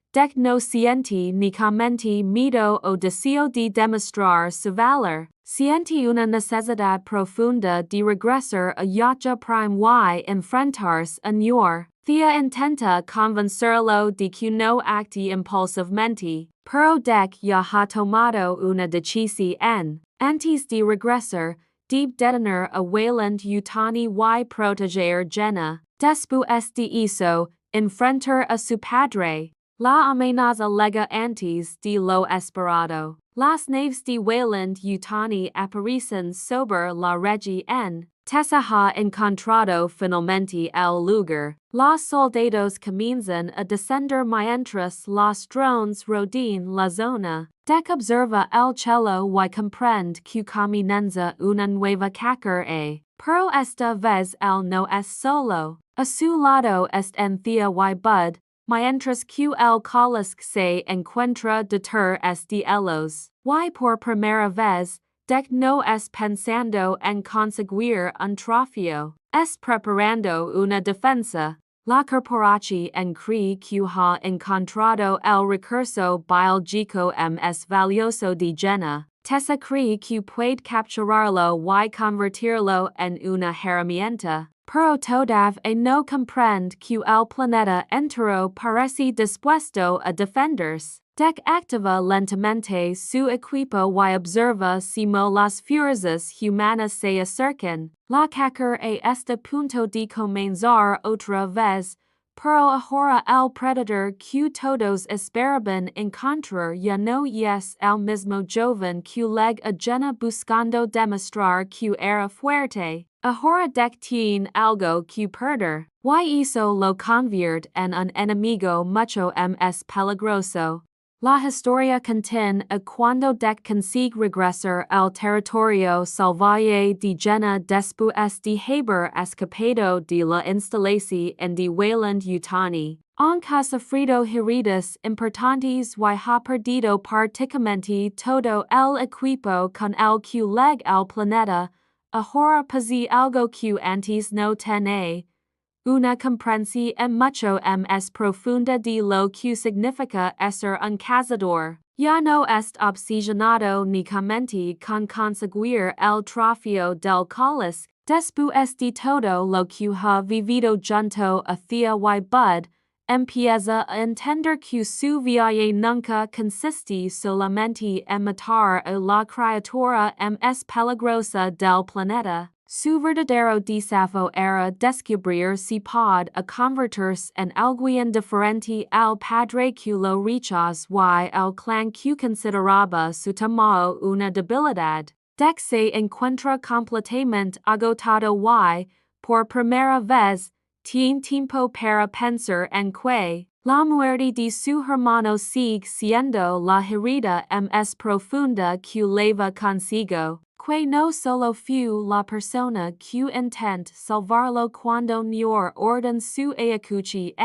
Dec no siente únicamente miedo o deseo de demostrar su valor. Siente una necesidad profunda de regresar a Yacha Prime y enfrentarse a Yor. Thea intenta convencerlo de que no acte impulsivamente, pero Dec ya ha tomado una decisión. Antes de regresar, debe detener a Wayland Yutani y proteger llena. Después de eso, enfrentar a su padre. La amenaza llega antes de lo esperado. Las naves de Wayland Yutani aparecen sobre la región. Tessa ha encontrado finalmente el lugar. Los soldados comienzan a descender mientras los drones rodean la zona. Dec observa el cielo y comprende que comienza una nueva carrera. Pero esta vez él no es solo. A su lado están Thea y Bud, mientras que el cáliz se encuentra detrás de ellos. Y por primera vez, Dec no es pensando en conseguir un trofeo, es preparando una defensa. La corporación cree que ha encontrado el recurso biológico más valioso de llena. Tessa cree que puede capturarlo y convertirlo en una herramienta. Pero todavía no comprende que el planeta entero parece dispuesto a defenderse. Dec activa lentamente su equipo y observa cómo las fuerzas humanas se acercan. La carrera a este punto de comenzar otra vez, pero ahora el predator que todos esperaban encontrar ya no es el mismo joven que llegó a llena buscando demostrar que era fuerte. Ahora Dec tiene algo que perder, y eso lo convierte en un enemigo mucho más peligroso. La historia contiene a cuando Dec consigue regresar al territorio salvaje de llena después de haber escapado de la instalación de Wayland Yutani. Aunque ha sufrido heridas importantes y ha perdido prácticamente todo el equipo con el que llegó al planeta, ahora pasi algo que antes no tenía una comprensión mucho más profunda de lo que significa ser un cazador. Ya no est obsesionado únicamente con conseguir el trofeo del colis, después de todo lo que ha vivido junto a Thea y Bud, empieza a entender que su viaje nunca consiste solamente en matar a la criatura más peligrosa del planeta. Su verdadero desafío era descubrir si puede convertirse en alguien diferente al padre que lo rechazó y el clan que consideraba su tamaño una debilidad. Deck se encuentra completamente agotado y, por primera vez, tiene tiempo para pensar en que la muerte de su hermano sigue siendo la herida más profunda que lleva consigo. Que no solo fue la persona que intentó salvarlo cuando no orden su ayacuchi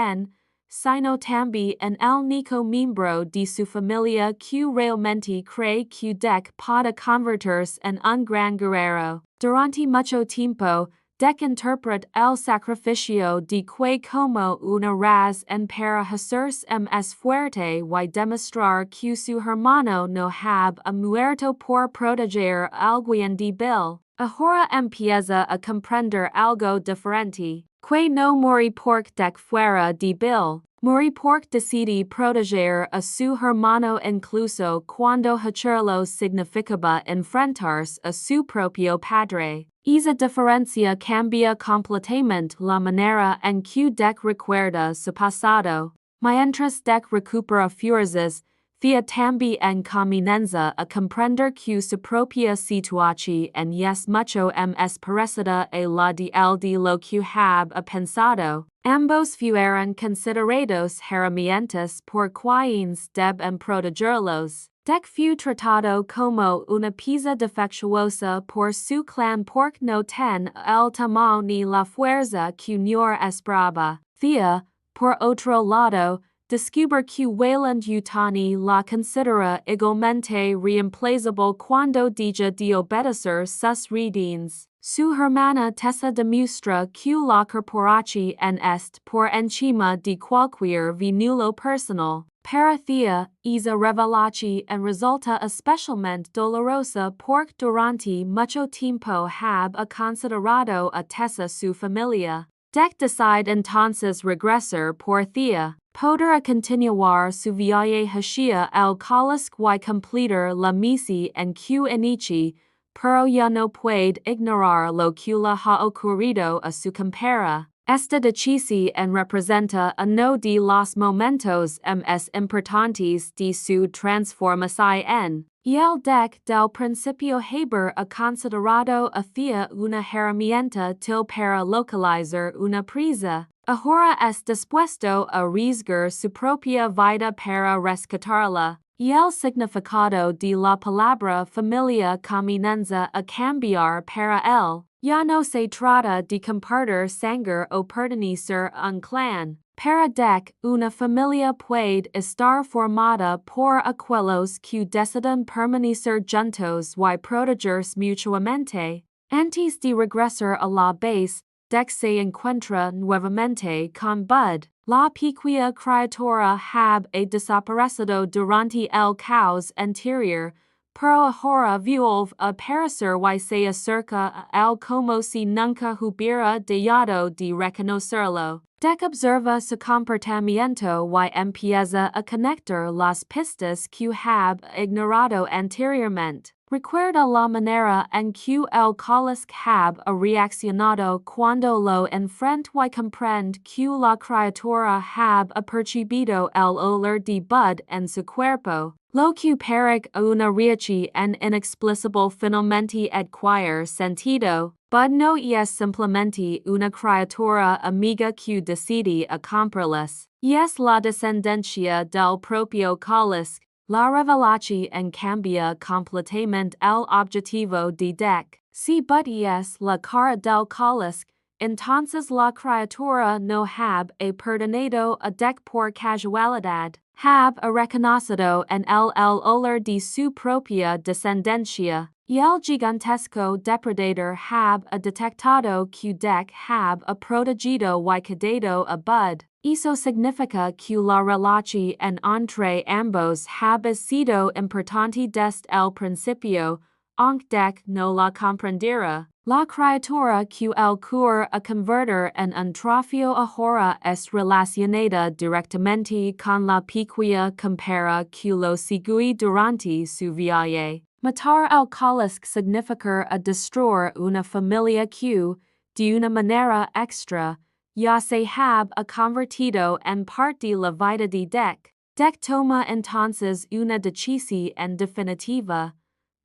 sino también el único miembro de su familia que realmente cree que Deck puede convertirse en un gran guerrero. Durante mucho tiempo, Deck interpreta el sacrificio de que como una razón para hacerse más fuerte y demostrar que su hermano no había muerto por proteger a alguien débil. Ahora empieza a comprender algo diferente. Que no murió porque Deck fuera débil. Murió porque decidí proteger a su hermano incluso cuando hacerlo significaba enfrentarse a su propio padre. Esa diferencia cambia completamente la manera en que Deck recuerda su pasado. Mientras Deck recupera fuerzas, Thea también comienza a comprender que su propia situación es mucho más parecida a la de él de lo que había pensado. Ambos fueron considerados herramientas por quienes deben protegerlos. Deck fue tratado como una pieza defectuosa por su clan porque no ten el tamaño ni la fuerza que no esperaba. Thea, por otro lado, descubre que Wayland Yutani la considera igualmente reemplazable cuando deja de obedecer sus órdenes. Su hermana Tessa demuestra que la corporación est por encima de cualquier vínculo personal. Para Thea, esa revelación resulta especialmente dolorosa porque durante mucho tiempo había considerado a Tessa su familia. Deck decide entonces regresar por Thea. Poder continuar su viaje hacia el colis y completar la misión en que inicia, pero ya no puede ignorar lo que le ha ocurrido a su compañera. Esta decisión representa uno de los momentos más importantes de su transformación. Y el Deck del principio haber considerado a Thea una herramienta til para localizar una presa. Ahora es dispuesto a arriesgar su propia vida para rescatarla. Y el significado de la palabra familia comienza a cambiar para él. Ya no se trata de compartir sangre o pertenecer a un clan. Para Deck, una familia puede estar formada por aquellos que deciden permanecer juntos y protegerse mutuamente. Antes de regresar a la base, Deck se encuentra nuevamente con Bud. La pequeña criatura había desaparecido durante el caos anterior, pero ahora vuelve a aparecer y se acerca a él como si nunca hubiera dejado de reconocerlo. Deck observa su comportamiento y empieza a conectar las pistas que había ignorado anteriormente. Recuerda la manera en que el colis había reaccionado cuando lo enfrenta y comprende que la criatura había percibido el olor de Bud en su cuerpo. Lo que parece una reacción inexplicable finalmente adquiere sentido. Bud no es simplemente una criatura amiga que decide comprarlas. Es la descendencia del propio colis. La revelación cambia completamente el objetivo de Deck. Si Bud es la cara del colis, entonces la criatura no había pertenecido a Deck por casualidad. hab a reconocido en el olor de su propia descendencia, y el gigantesco depredador hab a detectado que dec hab a protegido y quedado a bud. Eso significa que la relación entre ambos hab sido importante desde el principio, aunque dec no la comprendiera. La criatura que el cur a convertir en un trofeo ahora es relacionada directamente con la pequeña compera que lo sigue durante su viaje. Matar al cáliz significa a destruir una familia que, de una manera extra, ya se hab a convertido en parte de la vida de Dec. Dec toma entonces una decisión en definitiva,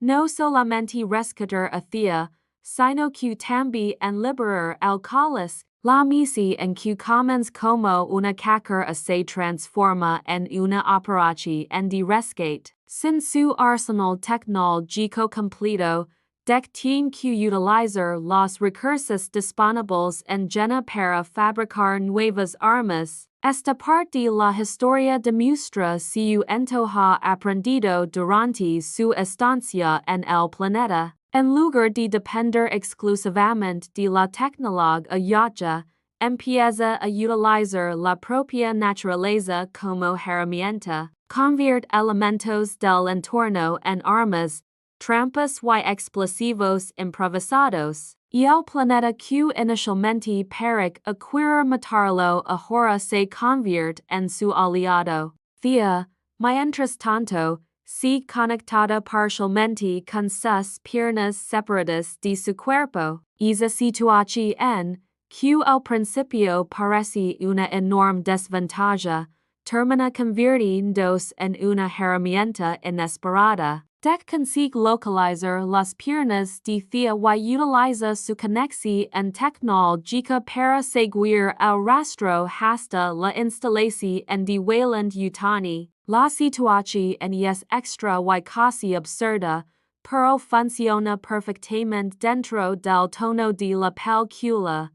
no solamente rescatar a Thea, sino que también en liberar al cáliz. La misi en que comienza como una cacar se transforma en una operación de rescate. Sin su arsenal tecnológico completo, Dec tiene que utilizar los recursos disponibles en llena para fabricar nuevas armas. Esta parte de la historia demuestra su antojo aprendido durante su estancia en el planeta. En lugar de depender exclusivamente de la tecnología, empieza a utilizar la propia naturaleza como herramienta, convierte elementos del entorno en armas, trampas y explosivos improvisados, y el planeta que inicialmente parecía querer matarlo ahora se convierte en su aliado. Thea, mientras tanto, se conectada parcialmente con sus piernas separadas de su cuerpo. Esa situación, que al principio parece una enorme desventaja, termina convirtiéndose en una herramienta inesperada. Dec consigue localizar las piernas de Thea y utiliza su conexión tecnológica para seguir el rastro hasta la instalación de Weyland-Yutani. La situación es extra y casi absurda, pero funciona perfectamente dentro del tono de la película.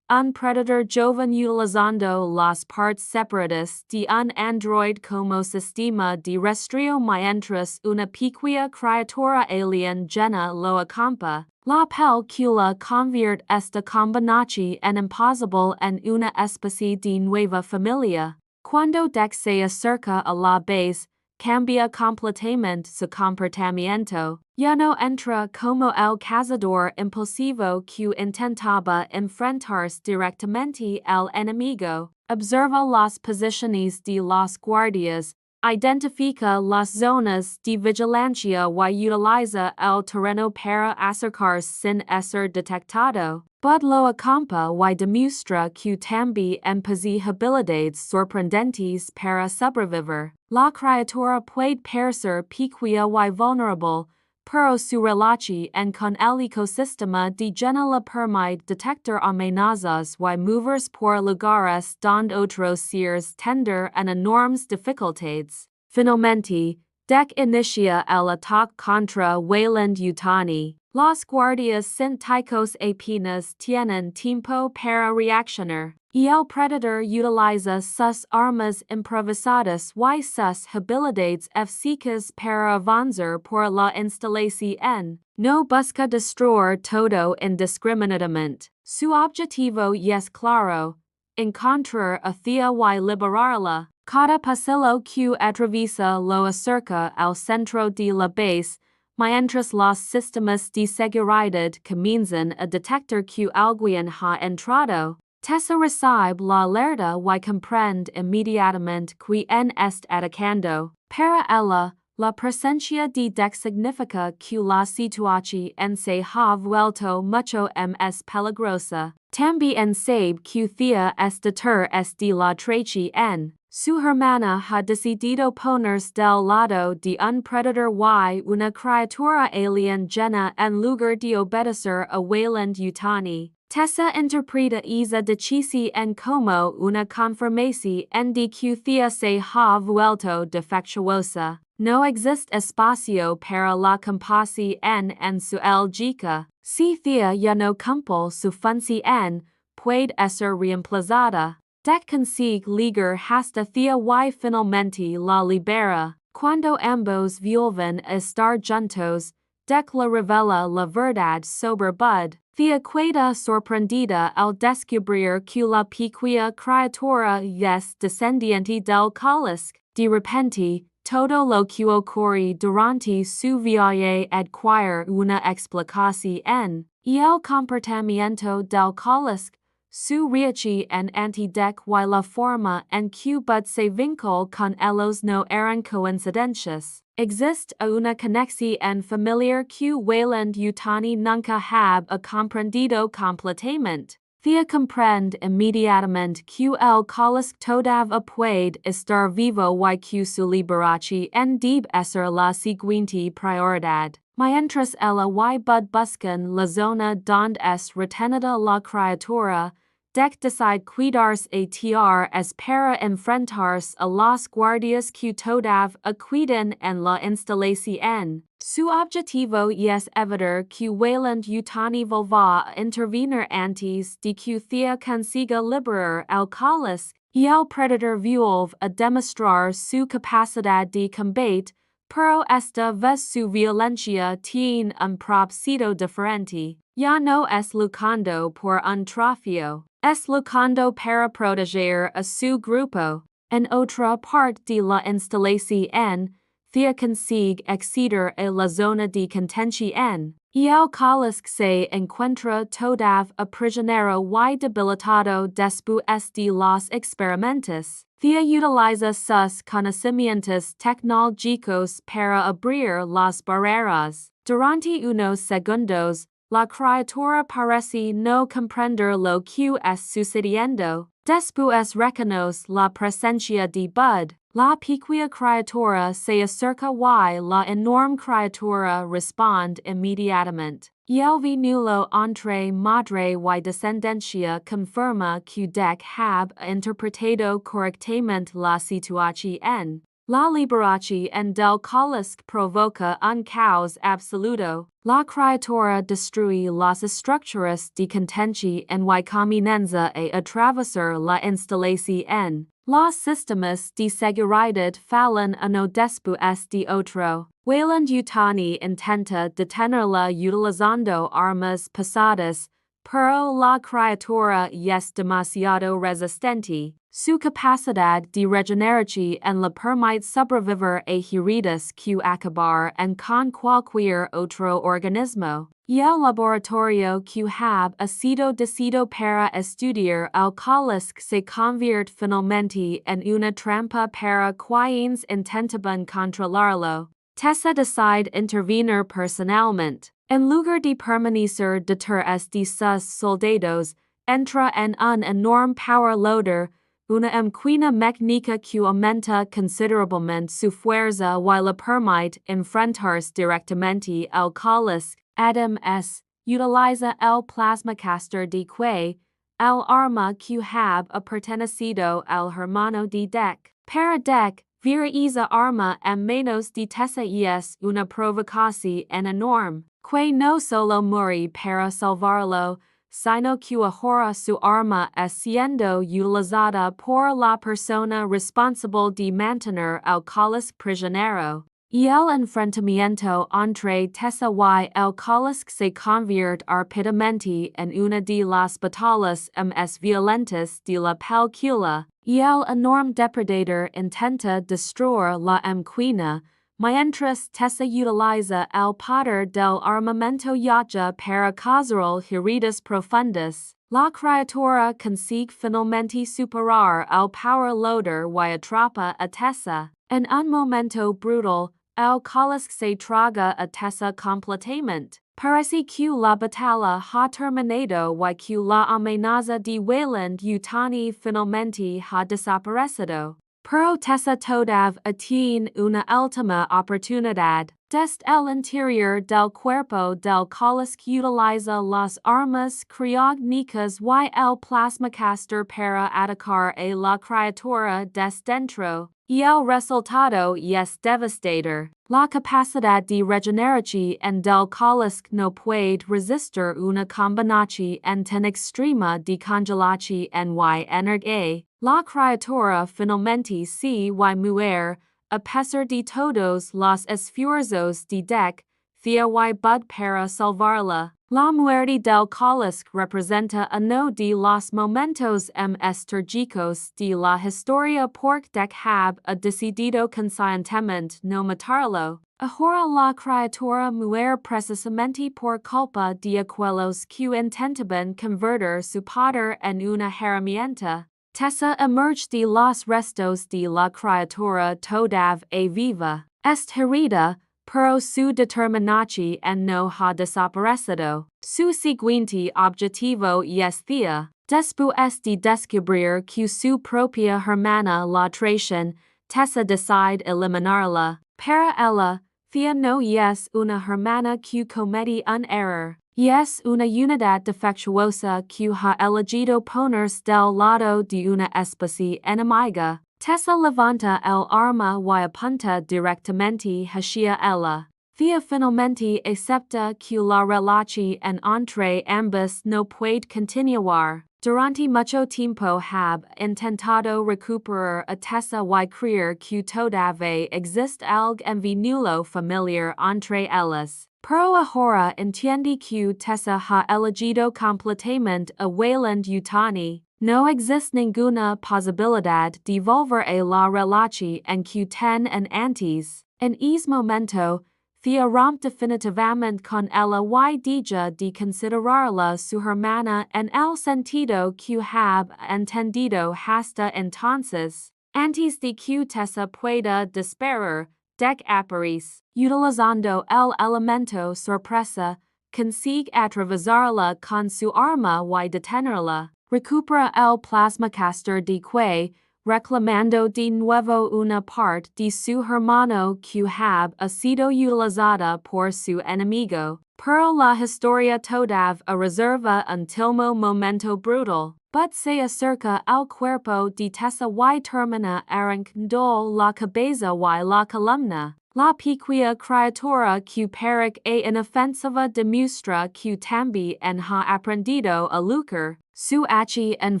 Un predator joven utilizando las partes separadas de un android como sistema de rastreo mientras una pequeña criatura alien llena lo acampa. La película convierte esta combinación en imposible en una especie de nueva familia. Cuando Dec se acerca a la base, cambia completamente su comportamiento. Ya no entra como el cazador impulsivo que intentaba enfrentarse directamente al enemigo. Observa las posiciones de los guardias, identifica las zonas de vigilancia y utiliza el terreno para acercarse sin ser detectado. Bud lo acampa y demuestra que también posee habilidades sorprendentes para sobrevivir. La criatura puede parecer pequeña y vulnerable, pero su relación con el ecosistema de llena le permite detectar amenazas y moverse por lugares donde otros seres tendrán en enormes dificultades. Finalmente, Dec inicia el ataque contra Weyland-Yutani. Los guardias científicos apenas tienen tiempo para reaccionar, y el predator utiliza sus armas improvisadas y sus habilidades físicas para avanzar por la instalación. No busca destruir todo indiscriminadamente. Su objetivo es claro: encontrar a Thea y liberarla. Cada pasillo que atraviesa lo acerca al centro de la base, mientras los sistemas de seguridad comienzan a detectar que alguien ha entrado. Tessa recibe la alerta y comprende inmediatamente quién está atacando. Para ella, la presencia de Dec significa que la situación se ha vuelto mucho más peligrosa. También sabe que Thea es detrás de la traición. Su hermana ha decidido ponerse del lado de un predator y una criatura alien llena en lugar de obedecer a Weyland-Yutani. Tessa interpreta esa decisión como una confirmación de que Thea se ha vuelto defectuosa. No existe espacio para la compasión en su lógica. Si Thea ya no cumple su función, puede ser reemplazada. Dec consigue ligar hasta thea y finalmente la libera, cuando ambos vuelven a estar juntos, dec le revela la verdad sobre Bud. Thea queda sorprendida al descubrir que la pequeña criatura es descendiente del cáliz. De repente, todo lo que ocurre durante su viaje adquiere una explicación, y el comportamiento del cáliz, su reacción ante dec y la forma en que Bud se vincula con ellos no eran coincidencias. Existe una conexión familiar que Wayland Yutani nunca ha comprendido completamente. Thea comprende inmediatamente que el cáliz todavía puede estar vivo y que su liberación debe ser la siguiente prioridad. Mientras ella y Bud buscan la zona donde es retenida la criatura, dec decide cuidarse a tierras para enfrentarse a los guardias que todavía cuidan en la instalación. Su objetivo es evitar que Wayland Yutani vuelva a intervenir antes de que Thea consiga liberar al cáliz, y el predator vuelve a demostrar su capacidad de combate, pero esta vez su violencia tiene un propósito diferente. Ya no es luchando por un trofeo, es luchando para proteger a su grupo. En otra parte de la instalación, Thea consigue acceder a la zona de contención, y el cáliz se encuentra todavía prisionero y debilitado después de los experimentos. Thea utiliza sus conocimientos tecnológicos para abrir las barreras. Durante unos segundos, la criatura parece no comprender lo que es sucediendo. Después reconoce la presencia de Bud. La pequeña criatura se acerca y la enorme criatura responde inmediatamente. Y el vínculo entre madre y descendencia confirma que dec ha interpretado correctamente la situación. La liberación del cáliz provoca un caos absoluto. La criatura destruye las estructuras de contención y comienza a atravesar la instalación. Los sistemas de seguridad fallan uno después de otro. Wayland Yutani intenta detenerla utilizando armas pesadas, pero la criatura es demasiado resistente. Su capacidad de regeneración le permite sobrevivir a heridas que acabar con cualquier otro organismo. Y el laboratorio que ha sido decidido para estudiar el cáliz se convierte finalmente en una trampa para quienes intentaban controlarlo. Tessa decide intervenir personalmente. En lugar de permanecer detrás de sus soldados, entra en un enorme power loader, una máquina mecánica que aumenta considerablemente su fuerza y le permite enfrentarse directamente al cáliz. Además, utiliza el plasmacaster de que, el arma que ha pertenecido al hermano de dec. Para dec, ver esa arma en manos de Tessa es una provocación enorme, que no solo muere para salvarlo, sino que ahora su arma es siendo utilizada por la persona responsable de mantener al cáliz prisionero. Y el enfrentamiento entre Tessa y el cáliz se convierte rápidamente en una de las batallas más violentas de la película, y el enorme depredador intenta destruir la máquina, mientras Tessa utiliza el poder del armamento yacha para causar heridas profundas. La criatura consigue finalmente superar el power loader y atrapa a Tessa. En un momento brutal, el cáliz se traga a Tessa completamente. Parece que la batalla ha terminado y que la amenaza de Wayland Yutani finalmente ha desaparecido. Pero Tessa todavía tiene una última oportunidad. Desde el interior del cuerpo del cáliz utiliza las armas criogénicas y el plasmacaster para atacar a la criatura desde dentro. y el resultado es devastador. La capacidad de regenerarse en del colisc no puede resistir una combinación tan extrema de congelación y energía. La criatura finalmente se va muere, a pesar de todos los esfuerzos de Deck, Thea y Bud para salvarla. La muerte del colisc representa uno de los momentos estratégicos de la historia porque Deck ha decidido conscientemente no matarlo. Ahora la criatura muere precisamente por culpa de aquellos que intentaban convertir su poder en una herramienta. Tessa emerge de los restos de la criatura todavía viva. Es herida, pero su determinación no ha desaparecido. Su siguiente objetivo es Thea. Después de descubrir que su propia hermana la traiciona, Tessa decide eliminarla. Para ella, Thea no es una hermana que comete un error. Es una unidad defectuosa que ha elegido ponerse del lado de una especie enemiga. Tessa levanta el arma y apunta directamente hacia ella. Thea finalmente acepta que la relación entre ambos no puede continuar. Durante mucho tiempo ha intentado recuperar a Tessa y creer que todavía existe algo envenulo familiar entre ellas. Pero ahora entiende que Tessa ha elegido completamente a Wayland Yutani. No existe ninguna posibilidad de volver a la relación en que ten antes. En ese momento, Thea rompe definitivamente con ella y deja de considerarla su hermana en el sentido que ha entendido hasta entonces. Antes de que Tessa pueda disparar, Deck aparece, utilizando el elemento sorpresa, consigue atravesarla con su arma y detenerla. Recupera el plasmacaster de que, reclamando de nuevo una parte de su hermano que ha sido utilizada por su enemigo. Pero la historia todavía reserva un último momento brutal. Bud se acerca al cuerpo de Tessa y termina arrancando la cabeza y la columna. La pequeña criatura que parece inofensiva demuestra que también ha aprendido a luchar. Su acción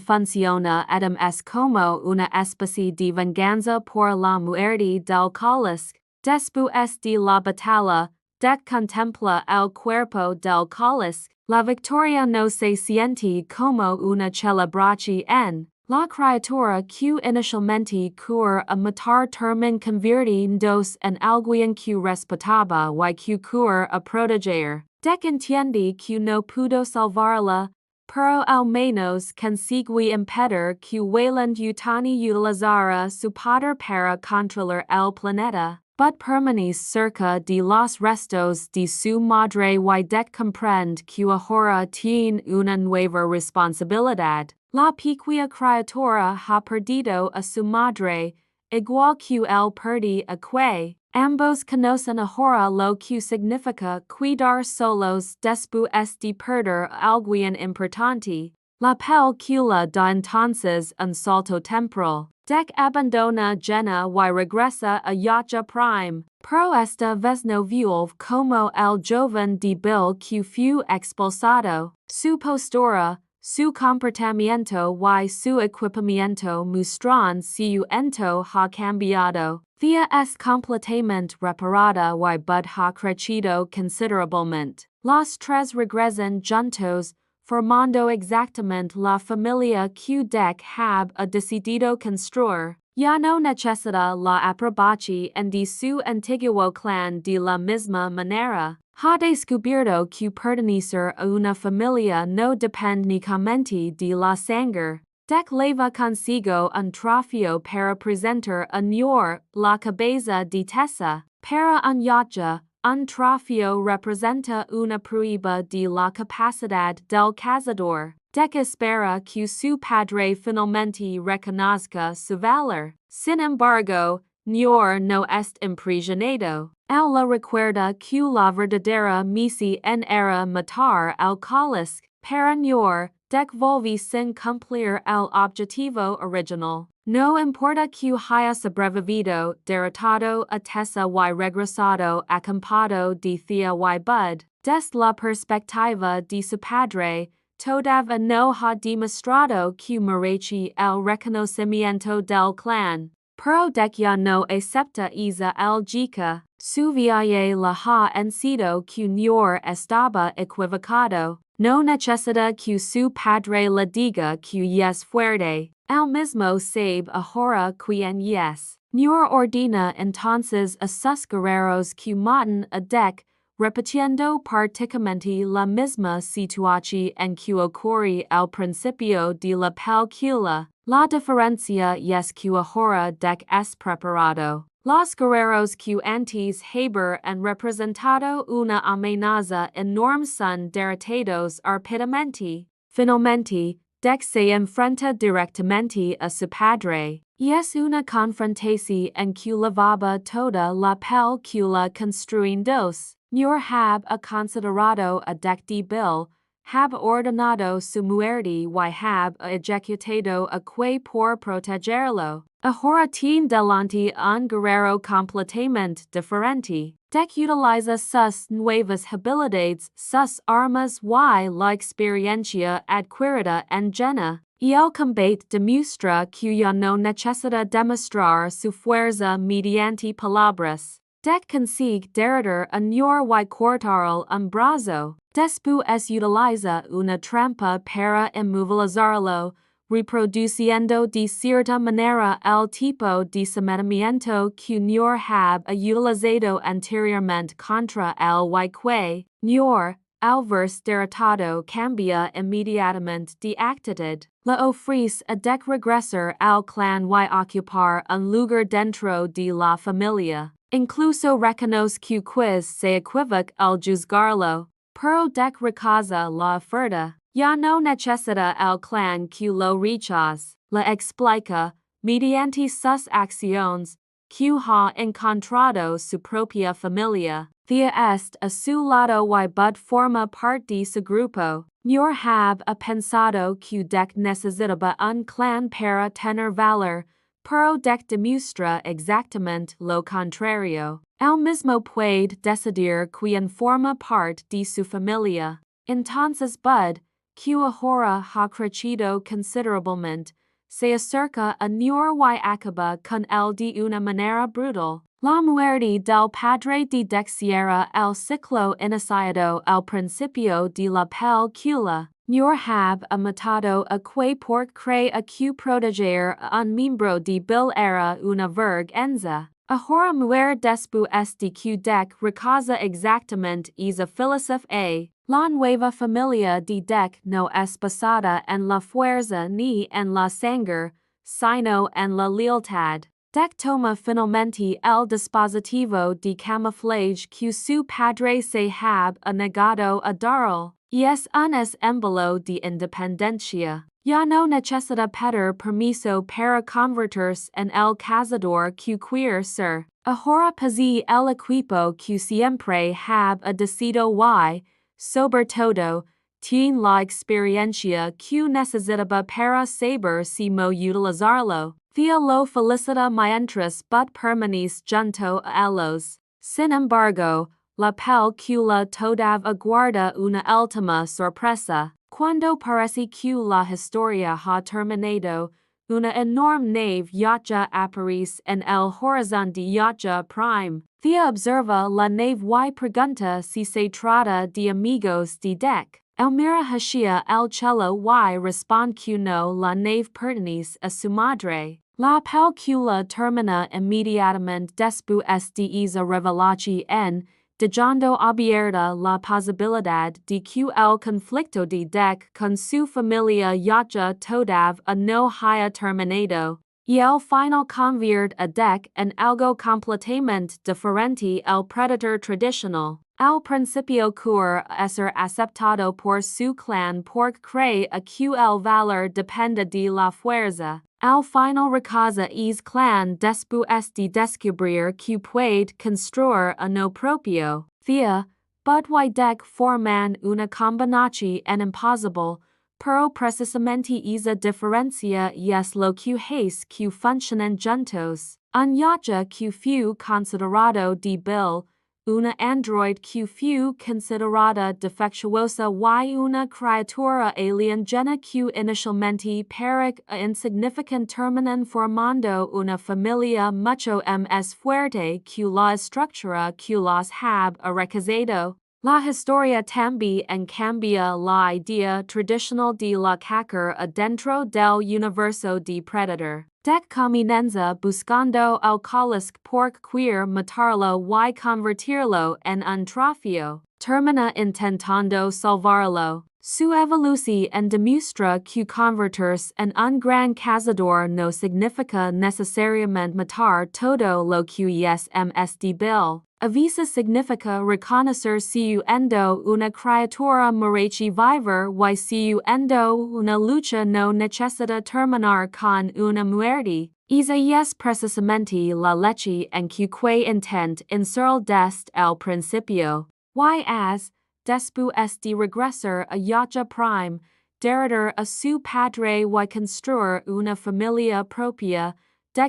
funciona además como una especie de venganza por la muerte del colisc. Después de la batalla, Deck contempla el cuerpo del colisc. La victoria no se siente como una celebración. La criatura que inicialmente quería a matar termina convirtiéndose en alguien que respetaba y que quería a proteger. Deck entiende que no pudo salvarla, pero al menos consigue impedir que Wayland Yutani utilizara su poder para controlar el planeta. Bud permanece cerca de los restos de su madre y Deck comprende que ahora tiene una nueva responsabilidad. La pequeña criatura ha perdido a su madre, igual que él perdió a que. Ambos conocen ahora lo que significa cuidar solos después de perder a alguien importante. La película da entonces un salto temporal. Deck abandona Llena y regresa a Yacha Prime, pero esta vez no vuelve como el joven débil que fue expulsado. Su postura, su comportamiento y su equipamiento muestran su ento ha cambiado. Thea es completamente reparada y Bud ha crecido considerablemente. Los tres regresan juntos, formando exactamente la familia que Deck ha decidido construir. Ya no necesita la aprobación de su antiguo clan de la misma manera. Ha descubierto que pertenecer a una familia no depende únicamente de la sangre. Deck lleva consigo un trofeo para presentar a New la cabeza de Tessa. Para un Yacha, un trofeo representa una prueba de la capacidad del cazador. Deck espera que su padre finalmente reconozca su valor. Sin embargo, New no es impresionado. Él le recuerda que la verdadera misión era matar al colisc. Para New, dec volvi sin cumplir el objetivo original. No importa que haya sobrevivido, derrotado, atesa y regresado acampado de thea y bud, des la perspectiva de su padre, todavía no ha demostrado que merece el reconocimiento del clan. Pero dec ya no acepta esa algica, su viaje la ha sido que Nior estaba equivocado, no necesita que su padre le diga que yes fuerte, el mismo sabe ahora quien yes. Nior ordena entonces a sus guerreros que maten a dec, repitiendo prácticamente la misma situación en que ocurre al principio de la película. La diferencia es que ahora dec es preparado. Los guerreros que antes habían representado una amenaza enorme son derrotados rápidamente. Finalmente, dec se enfrenta directamente a su padre. Y es una confrontación en que levaba toda la película construyéndose. Nior hab a considerado a dec débil, hab ordenado su muerte y hab ejecutado a que por protegerlo. Ahora tiene delante un guerrero completamente diferente. Dec utiliza sus nuevas habilidades, sus armas y la experiencia adquirida en llena. Y el combate demuestra que ya no necesita demostrar su fuerza mediante palabras. Dec consigue derrotar a Nior y cortarle un brazo. Después utiliza una trampa para inmovilizarlo, reproduciendo de cierta manera el tipo de sometimiento que Nior hab utilizado anteriormente contra el que Nior, al verse derrotado, cambia inmediatamente de actitud. Le ofrece a dec regresar al clan y ocupar un lugar dentro de la familia. Incluso reconoce que quiz se equivoca al juzgarlo, pero dec rechaza la oferta. Ya no necesita el clan que lo rechace. Le explica, mediante sus acciones, que ha encontrado su propia familia. Thea est a su lado y bud forma parte de su grupo. Nior hab pensado que dec necesitaba un clan para tener valor, pero dec demuestra exactamente lo contrario. El mismo puede decidir quién forma parte de su familia. Entonces bud, que ahora ha crecido considerablemente, se acerca a Nior y acaba con él de una manera brutal. La muerte del padre de dec cierra el ciclo iniciado al principio de la película. Nior hab matado a que por creer a que proteger a un miembro de bil era una vergüenza. Ahora muere después de que dec rechaza exactamente esa filosofía. La nueva familia de dec no es basada en la fuerza ni en la sangre, sino en la lealtad. Dec toma finalmente el dispositivo de camuflaje que su padre se hab negado a darle, y es un embolo de independencia. Ya no necesita pedir permiso para convertirse en el cazador que quiere ser. Ahora posee el equipo que siempre hab decidido y, sobre todo, tiene la experiencia que necesitaba para saber si mo utilizarlo. Thea lo felicita mientras but permanece junto a ellos. Sin embargo, la película todavía aguarda una última sorpresa. Cuando parece que la historia ha terminado, una enorme nave yacha aparece en el horizonte yacha prime. Thea observa la nave y pregunta si se trata de amigos de dec. El mira hacia el cielo y responde que no, la nave pertenece a su madre. La película termina inmediatamente después de esa revelación, dejando abierta la posibilidad de que el conflicto de dec con su familia yacha todavía no haya terminado, y el final convierte a dec en algo completamente diferente al predator tradicional. Al principio quiere ser aceptado por su clan porque cree que el valor depende de la fuerza. Al final rechaza es clan después de descubrir que puede construir uno propio. Thea, bud y dec forman una combinación imposible, pero precisamente esa diferencia es lo que hace que funcionen juntos. Un yacha que fue considerado débil, una android que fue considerada defectuosa y una criatura alien llena que inicialmente parecía insignificante terminan formando una familia mucho más fuerte que la estructura que los hab enriquecido. La historia también cambia la idea tradicional de la hacker adentro del universo de Predator. Comienza buscando al colisk por queer matarlo y convertirlo en un trofeo. Termina intentando salvarlo. Su evolución demuestra que convertirse en un gran cazador no significa necesariamente matar todo lo que es más débil. Avisa significa reconocer siendo una criatura morachi vivir y siendo una lucha no necesita terminar con una muerte. Esa es precisamente la leche en que intent inserl desde el principio. Y as, después de regresar a Yacha Prime, derrotar a su padre y construir una familia propia,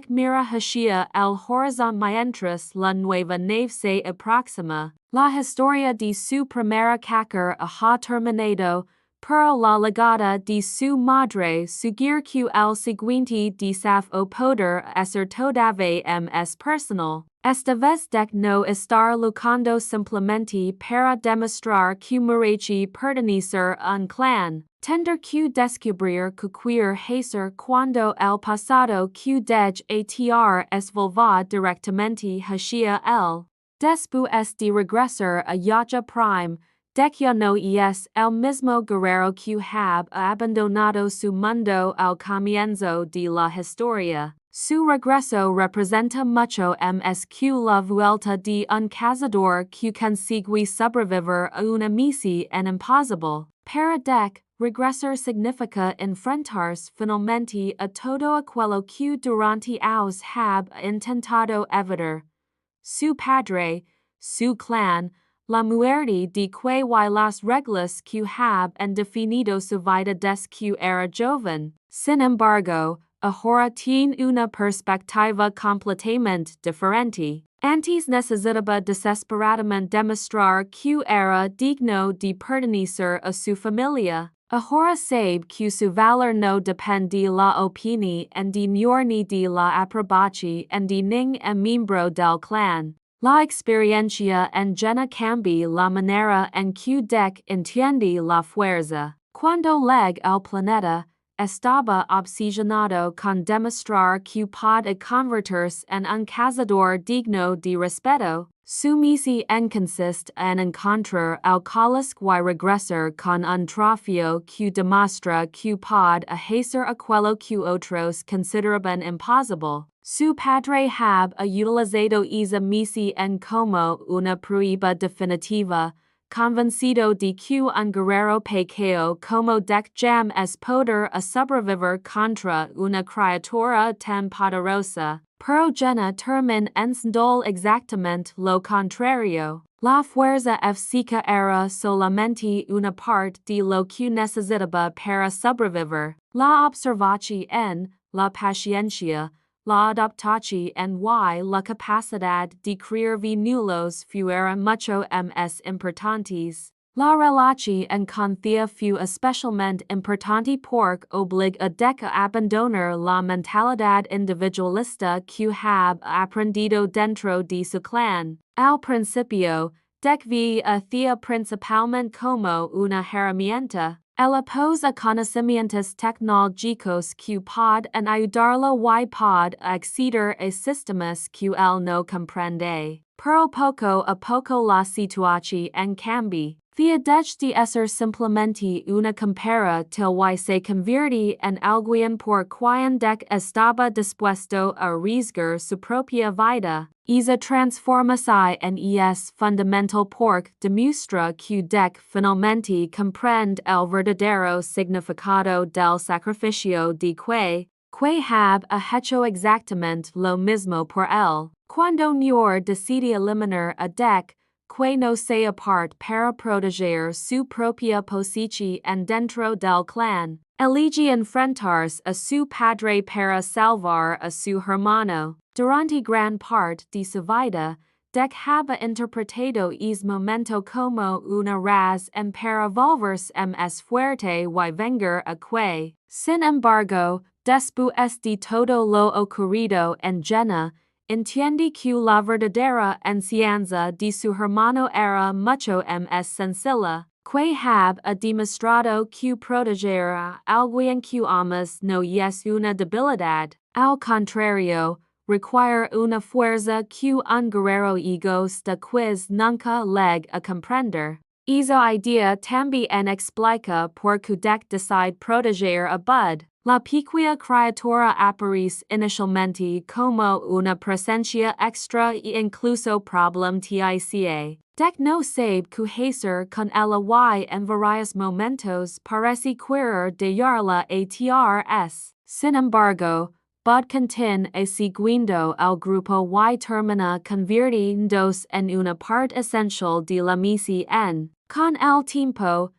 mira hacia el horizonte mientras la nueva nave se aproxima. La historia de su primera hacker ha terminado, pero la llegada de su madre sugiere que el siguiente desafío poder ser todavía más personal. Esta vez no estar luchando simplemente para demostrar que merece pertenecer a un clan. Tender que descubrir que queer hacer cuando el pasado que dej atr es volva directamente hacia él. Después de regresar a Yacha Prime, ya no es el mismo guerrero que hab abandonado su mundo al comienzo de la historia. Su regreso representa mucho más que la vuelta de un cazador que consigue sobrevivir a una misión imposible. Para regresar significa enfrentarse finalmente a todo aquello que durante años hab intentado evitar. Su padre, su clan, la muerte de que y las reglas que hab definido su vida des que era joven. Sin embargo, ahora tiene una perspectiva completamente diferente. Antes necesitaba desesperadamente demostrar que era digno de pertenecer a su familia. Ahora sabe que su valor no depende de la opinión de ni de la aprobación de ningún miembro del clan. La experiencia en llena cambia la manera en que entiende la fuerza. Cuando leg el planeta, estaba obsesionado con demostrar que puede convertirse en un cazador digno de respeto. Su misión consiste en encontrar el colisk y regresar con un trofeo que demuestra que puede hacer aquello que otros consideraban imposible. Su padre hab utilizado esa misión como una prueba definitiva, convencido de que un guerrero pequeño como jam es poder a sobrevivir contra una criatura tan poderosa, pero llena termina enseñando exactamente lo contrario. La fuerza física era solamente una parte de lo que necesitaba para sobrevivir. La observación, la paciencia, la adaptación y la capacidad de crear nulos fueron mucho más importantes. La relación con Thea fue especialmente importante porque obliga a abandonar la mentalidad individualista que hab aprendido dentro de su clan. Al principio, vi a Thea principalmente como una herramienta. Ella posa conocimientos tecnológicos que pueden ayudarlo y puede acceder a sistemas que él no comprende. Pero poco a poco la situación cambia. Thea deja de ser simplemente una compara till y se convierte en alguien por quien estaba dispuesto a arriesgar su propia vida. Esa transformación es fundamental porque demuestra que finalmente comprende el verdadero significado del sacrificio de que hab hecho exactamente lo mismo por él. Cuando Noor decide eliminar a que no sea parte para proteger su propia posición en dentro del clan. Elige enfrentarse a su padre para salvar a su hermano. Durante gran parte de su vida, había interpretado ese momento como una razón para volverse más fuerte y vengar a que. Sin embargo, después de todo lo ocurrido en llena, entiende que la verdadera enseñanza de su hermano era mucho más sencilla, que había demostrado que proteger a alguien que amas no es una debilidad, al contrario, require una fuerza que un guerrero egoísta quiz nunca llega a comprender. Esa idea también explica por qué decide proteger a Bud. La pequeña criatura aparece inicialmente como una presencia extra e incluso problemática. No sabe que hacer con ella y en varios momentos parece querer dejarla atrás. Sin embargo, Bud continúa siguiendo al grupo y termina convirtiéndose en una parte esencial de la misión. Con el tiempo,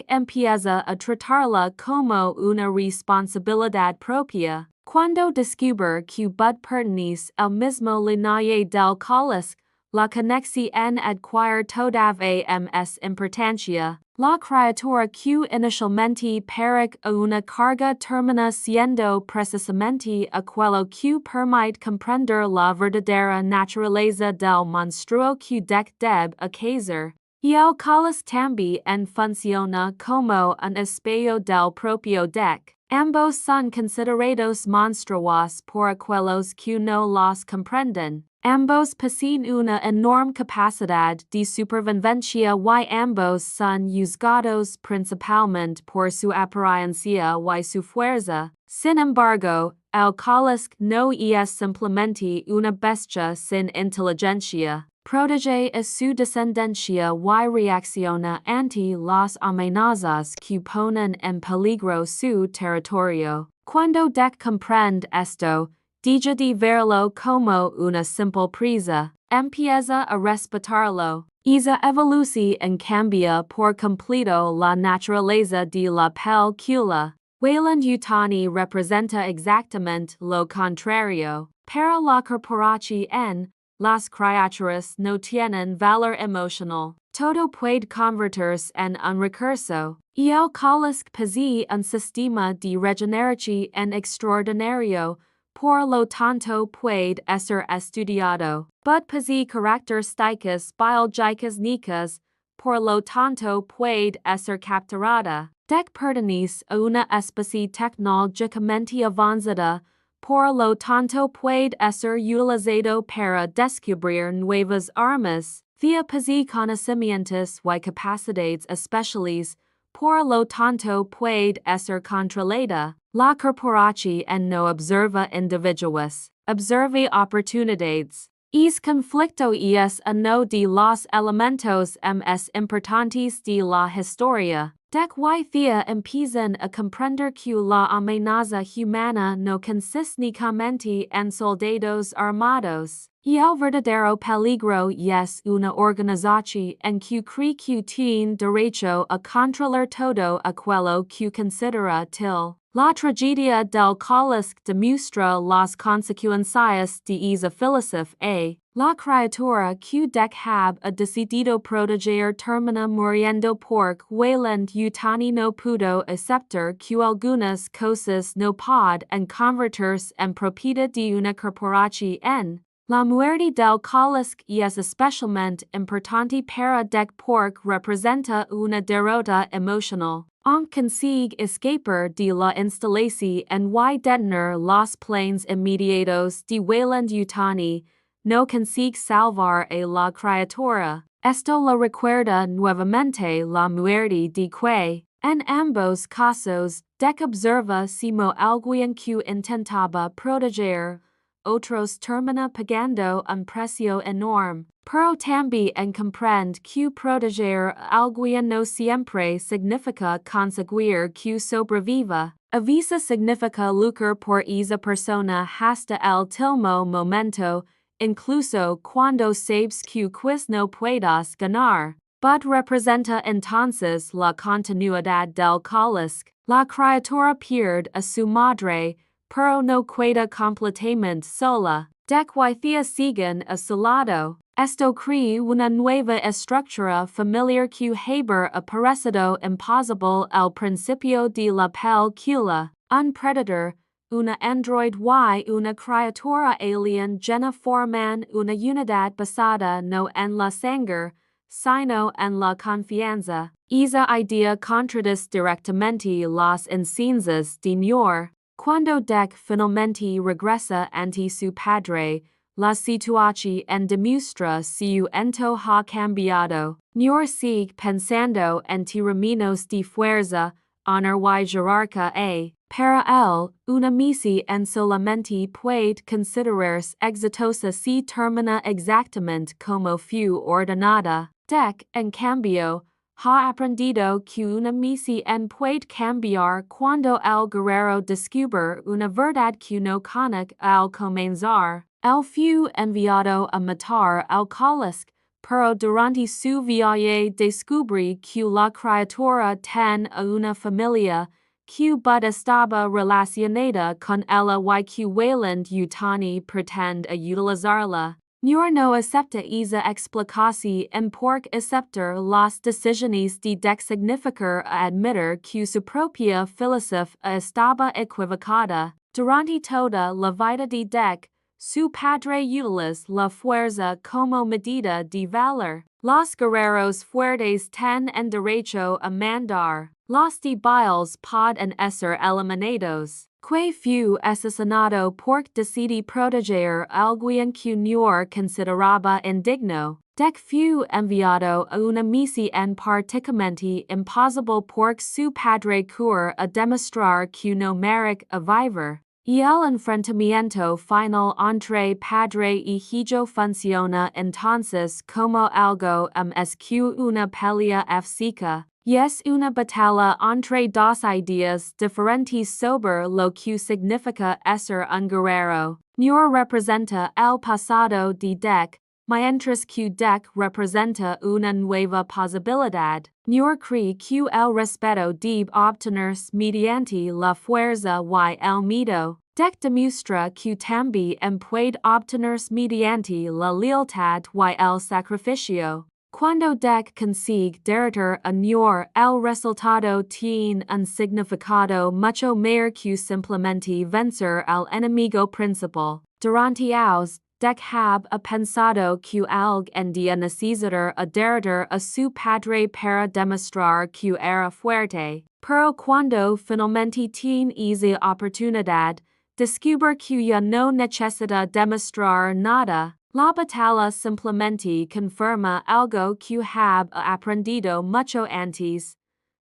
empieza a tratarla como una responsabilidad propia. Cuando descubre que Bud pertenece al mismo linaje del cáliz, la conexión adquiere todavía más importancia. La criatura que inicialmente parecía una carga termina siendo precisamente aquello que permite comprender la verdadera naturaleza del monstruo que debe acaecer. Y el cáliz también funciona como un espejo del propio deck. Ambos son considerados monstruos por aquellos que no los comprenden. Ambos poseen una enorme capacidad de supervivencia y ambos son juzgados principalmente por su apariencia y su fuerza. Sin embargo, el cáliz no es simplemente una bestia sin inteligencia. Protege a su descendencia y reacciona ante las amenazas que ponen en peligro su territorio. Cuando comprende esto, deja de verlo como una simple presa, empieza a respetarlo. Esa evolución cambia por completo la naturaleza de la película. Weyland-Yutani representa exactamente lo contrario. Para la corporación, las criaturas no tienen valor emocional. Todo puede convertirse en un recurso, y el cáliz posee un sistema de regeneración extraordinario, por lo tanto puede ser estudiado. Bud posee características biológicas únicas, por lo tanto puede ser capturada. Pertenece a una especie tecnológicamente avanzada, por lo tanto puede ser utilizado para descubrir nuevas armas. Via posee conocimientos y capacidades especiales, por lo tanto puede ser controlada. La corporación no observa individuos, observa oportunidades. Es conflicto es uno de los elementos más importantes de la historia. Y empiezan a comprender que la amenaza humana no consiste únicamente en soldados armados. Y el verdadero peligro es una organización en que cree que tiene derecho a controlar todo aquello que considera til. La tragedia del cáliz demuestra las consecuencias de esa filosofía. La criatura que ha decidido proteger termina muriendo porque Weyland-Yutani no pudo aceptar que algunas cosas no pueden convertirse en propiedad de una corporación. La muerte del cáliz es especialmente importante para porque representa una derrota emocional. Aunque consigue escapar de la instalación y detener los planes inmediatos de Weyland-Yutani, no consigue salvar a la criatura. Esto le recuerda nuevamente la muerte de que, en ambos casos, observa como alguien que intentaba proteger, otros termina pagando un precio enorme. Pero también comprende que proteger a alguien no siempre significa conseguir que sobreviva. A veces significa lucrar por esa persona hasta el último momento, incluso cuando sabes que quiz no puedas ganar, but representa entonces la continuidad del cáliz. La criatura pierde a su madre, pero no queda completamente sola. Decuicia siguen a su lado. Esto crea una nueva estructura familiar que haber aparecido imposible al principio de la película. Un predator, una android y una criatura alien llena forman una unidad basada no en la sangre, sino en la confianza. Esa idea contradice directamente las enseñanzas de Nor. Cuando Dec finalmente regresa ante su padre, la situación demuestra su ento ha cambiado. Nor sigue pensando en términos de fuerza, honor y jerarquía para él, una misión en solamente puede considerarse exitosa si termina exactamente como fue ordenada. Dec, en cambio, ha aprendido que una misión puede cambiar cuando el guerrero descubre una verdad que no conocía al comenzar. Él fue enviado a matar al cáliz, pero durante su viaje descubre que la criatura tiene una familia, que but estaba relacionada con ella y que Wayland Yutani pretende utilizarla. Nor no acepta esa explicación porque aceptar las decisiones de Dec significa admitir que su propia filosofía estaba equivocada. Durante toda la vida de Dec, su padre utiliza la fuerza como medida de valor. Los guerreros fuertes tienen derecho a mandar. Los débiles pueden ser eliminados. Que fue asesinado porque decidí proteger alguien que Nor consideraba indigno. Dec fue enviado a una misión prácticamente imposible porque su padre quería a demostrar que no merece a vivir. Y el enfrentamiento final entre padre y hijo funciona entonces como algo es que una pelea física. Y es una batalla entre dos ideas diferentes sobre lo que significa ser un guerrero. Nor representa el pasado de Dec, mientras que Dec representa una nueva posibilidad. Nor cree que el respeto debe obtenerse mediante la fuerza y el miedo. Dec demuestra que también puede obtenerse mediante la lealtad y el sacrificio. Cuando Dec consigue derrotar a Nor, el resultado tiene un significado mucho mayor que simplemente vencer al enemigo principal. Durante años, Dec ha pensado que alguien debía necesitar a derrotar a su padre para demostrar que era fuerte. Pero cuando finalmente tiene esa oportunidad, descubre que ya no necesita demostrar nada. La batalla simplemente confirma algo que ha aprendido mucho antes.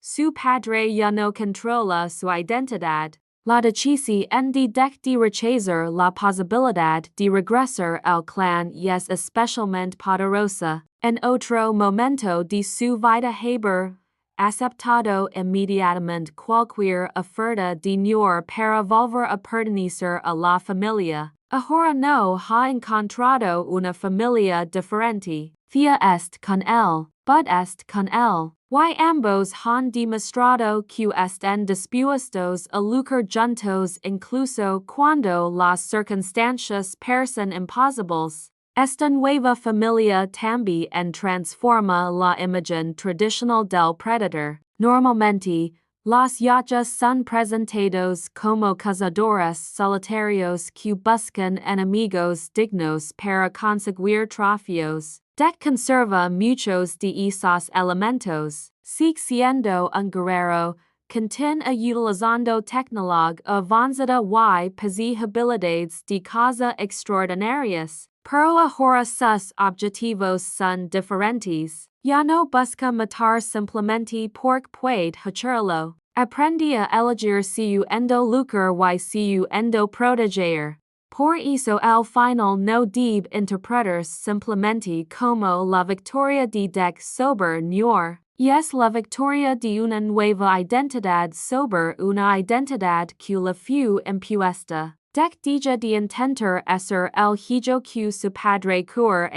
Su padre ya no controla su identidad. La decisión de Dec de rechazar la posibilidad de regresar al clan es especialmente poderosa. En otro momento de su vida haber aceptado inmediatamente cualquier oferta de Nor para volver a pertenecer a la familia. Ahora no ha encontrado una familia diferente. Thea est con él, but est con él. Y ambos han demostrado que están dispuestos a luchar juntos incluso cuando las circunstancias parecen imposibles. Esta nueva familia también transforma la imagen tradicional del predator. Normalmente, los yachas son presentados como cazadores solitarios que buscan enemigos dignos para conseguir trofeos. Dec conserva muchos de esos elementos. Sigue siendo un guerrero, continúa utilizando tecnología avanzada y posibilidades de caza extraordinarias. Pero ahora sus objetivos son diferentes. Ya no busca matar simplemente porque puede hacerlo. Aprende a elegir su endo lucrar y su endo proteger. Por eso el final no debe interpretarse simplemente como la victoria de Dec sobre Nor, y es la victoria de una nueva identidad sobre una identidad que le fue impuesta. Dec dija de intenter ser el hijo que su padre cura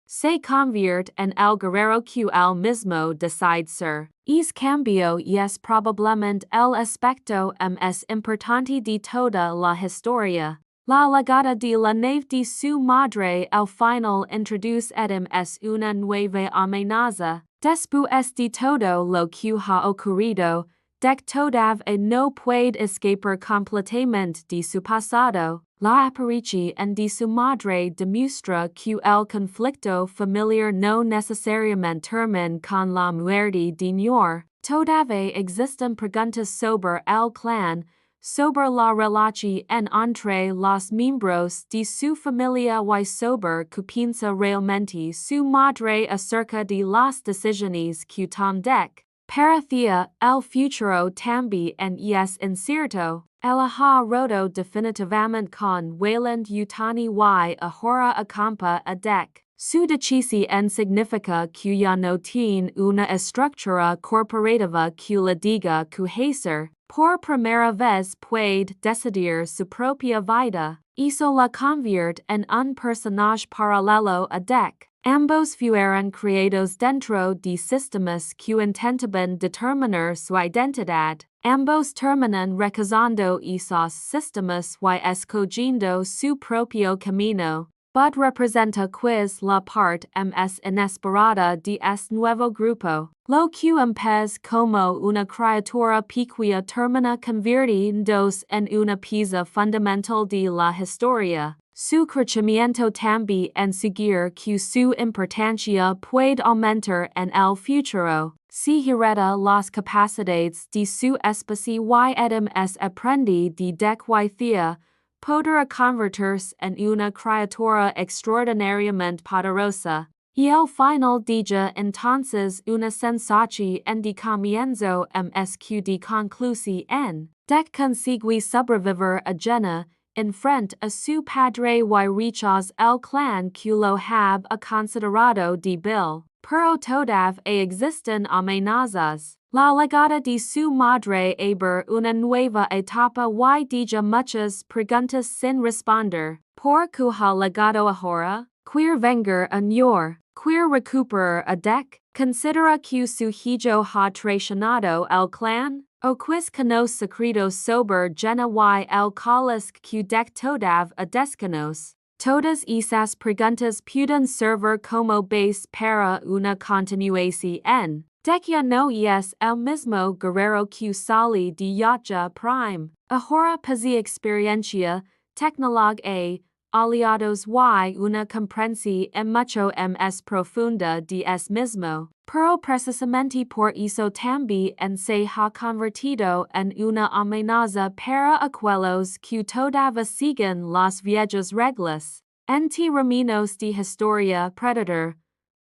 se convierte en el guerrero que el mismo decide ser. Es cambio y es probablemente el aspecto más importante de toda la historia. La llegada de la nave de su madre al final introduce edem es una nueva amenaza. Después de todo lo que ha ocurrido, Dec todavía no puede escapar completamente de su pasado. La aparición de su madre demuestra que el conflicto familiar no necesariamente termina con la muerte de Noor. Todavía existen preguntas sobre el clan, sobre la relación entre los miembros de su familia y sobre qué piensa realmente su madre acerca de las decisiones que toma Dec. Parecía el futuro también es incierto. Ella ha roto definitivamente con Wayland Yutani y ahora acampa a Dec. Su decisión significa que ya no tiene una estructura corporativa que le diga que hacer. Por primera vez puede decidir su propia vida. Eso la convierte en un personaje paralelo a Dec. Ambos fueron creados dentro de sistemas que intentaban determinar su identidad. Ambos terminan rechazando esos sistemas y escogiendo su propio camino. Bud representa quiz la parte más inesperada de este nuevo grupo. Lo que empezó como una criatura pequeña termina convirtiéndose en una pieza fundamental de la historia. Su crecimiento también sugiere que su importancia puede aumentar en el futuro. Si hereda las capacidades de su especie y además aprende de Dec y Thea, podrá convertirse en una criatura extraordinariamente poderosa. Y el final dija entonces una sensación de comienzo que de conclusión. Dec consigue sobrevivir a llena, enfrente a su padre y rechaza el clan que lo ha considerado débil. Pero todavía existen amenazas. La llegada de su madre abre una nueva etapa y deja muchas preguntas sin responder. ¿Por qué ha llegado ahora? ¿Quiere vengar a Noor? ¿Quiere recuperar a Dec? ¿Considera que su hijo ha traicionado el clan? ¿O quiz conoce secretos sobre llena y el cáliz que Dec todavía desconoce? Todas esas preguntas pueden servir como base para una continuación. Dec ya no es el mismo guerrero que sale de Yatja Prime. Ahora posee experiencia, tecnología, aliados y una comprensión mucho más profunda de es mismo. Pero precisamente por eso también se ha convertido en una amenaza para aquellos que todavía siguen las viejas reglas. En términos de historia predator,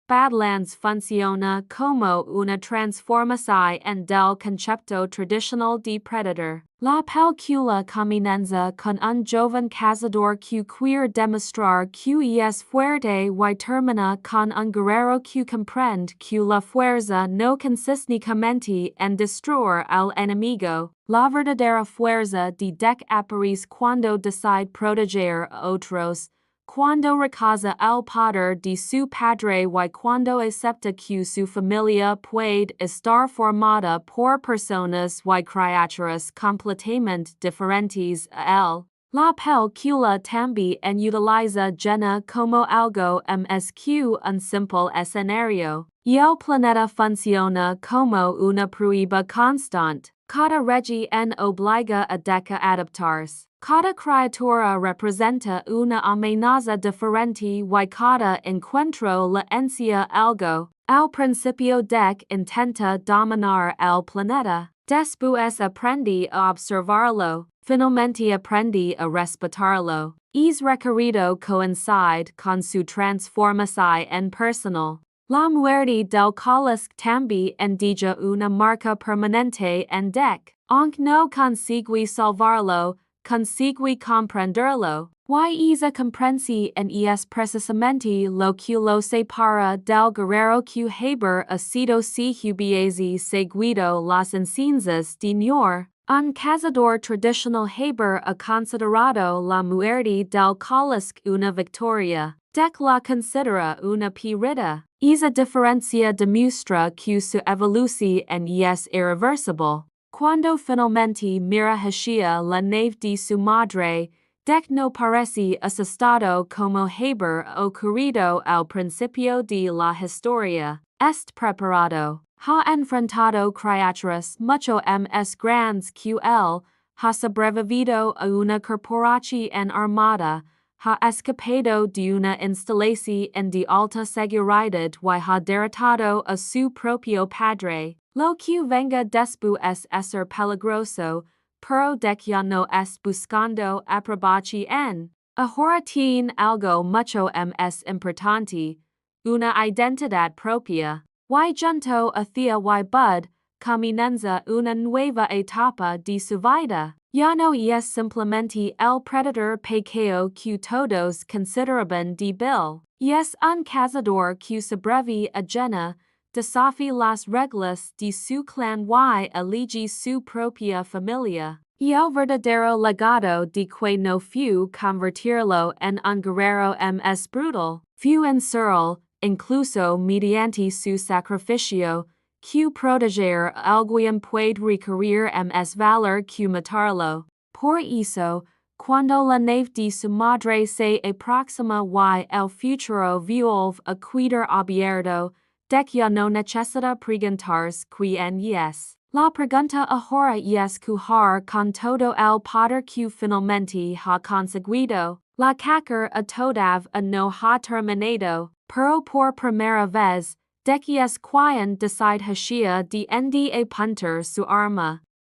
Badlands funciona como una transformación del concepto tradicional de predator. La película comienza con un joven cazador que quiere demostrar que es fuerte y termina con un guerrero que comprende que la fuerza no consiste únicamente en destruir al enemigo. La verdadera fuerza de Dec aparece cuando decide proteger a otros, cuando rechaza el poder de su padre y cuando acepta que su familia puede estar formada por personas y criaturas completamente diferentes a él. La película también utiliza llena como algo más que un simple escenario, y el planeta funciona como una prueba constante. Cada región obliga a Dec a adaptarse. Cada criatura representa una amenaza diferente y cada encuentro le enseña algo. Al principio Dec intenta dominar el planeta. Después aprende a observarlo. Finalmente aprende a respetarlo. Es requerido coincide con su transformación personal. La muerte del cáliz también deja una marca permanente en Dec. Aunque no consigue salvarlo, consigue comprenderlo. Y esa comprensión es precisamente lo que lo separa del guerrero que haber sido si hubiese seguido las enseñanzas de Noor. Un cazador tradicional haber a considerado la muerte del colisque una victoria, dec la considera una pirita. Esa diferencia demuestra que su evolución es irreversible. Cuando finalmente mira hacia la nave de su madre, dec no parece asustado como haber ocurrido al principio de la historia. Est preparado. Ha enfrentado criaturas mucho más grandes que él, ha sobrevivido a una corporación armada, ha escapado de una instalación de alta seguridad y ha derrotado a su propio padre. Lo que venga después es ser peligroso, pero de que no es buscando aprobación. Ahora tiene algo mucho más importante, una identidad propia. Y junto hacia y bud, comienza una nueva etapa de su vida. Ya no es simplemente el predator pequeño que todos consideraban débil. Es un cazador que sobrevive a llena, desafía las reglas de su clan y elige su propia familia. Y el verdadero legado de que no fue convertirlo en un guerrero más brutal, fue en serlo, incluso mediante su sacrificio, que proteger a alguien puede requerir más valor que matarlo. Por eso, cuando la nave de su madre se aproxima y el futuro vuelve a quedar abierto, de que no necesita preguntarse quién es. La pregunta ahora es jugar con todo el poder que finalmente ha conseguido. La carrera todavía no ha terminado, pero por primera vez, de que es quien decide hacia de apuntar su arma.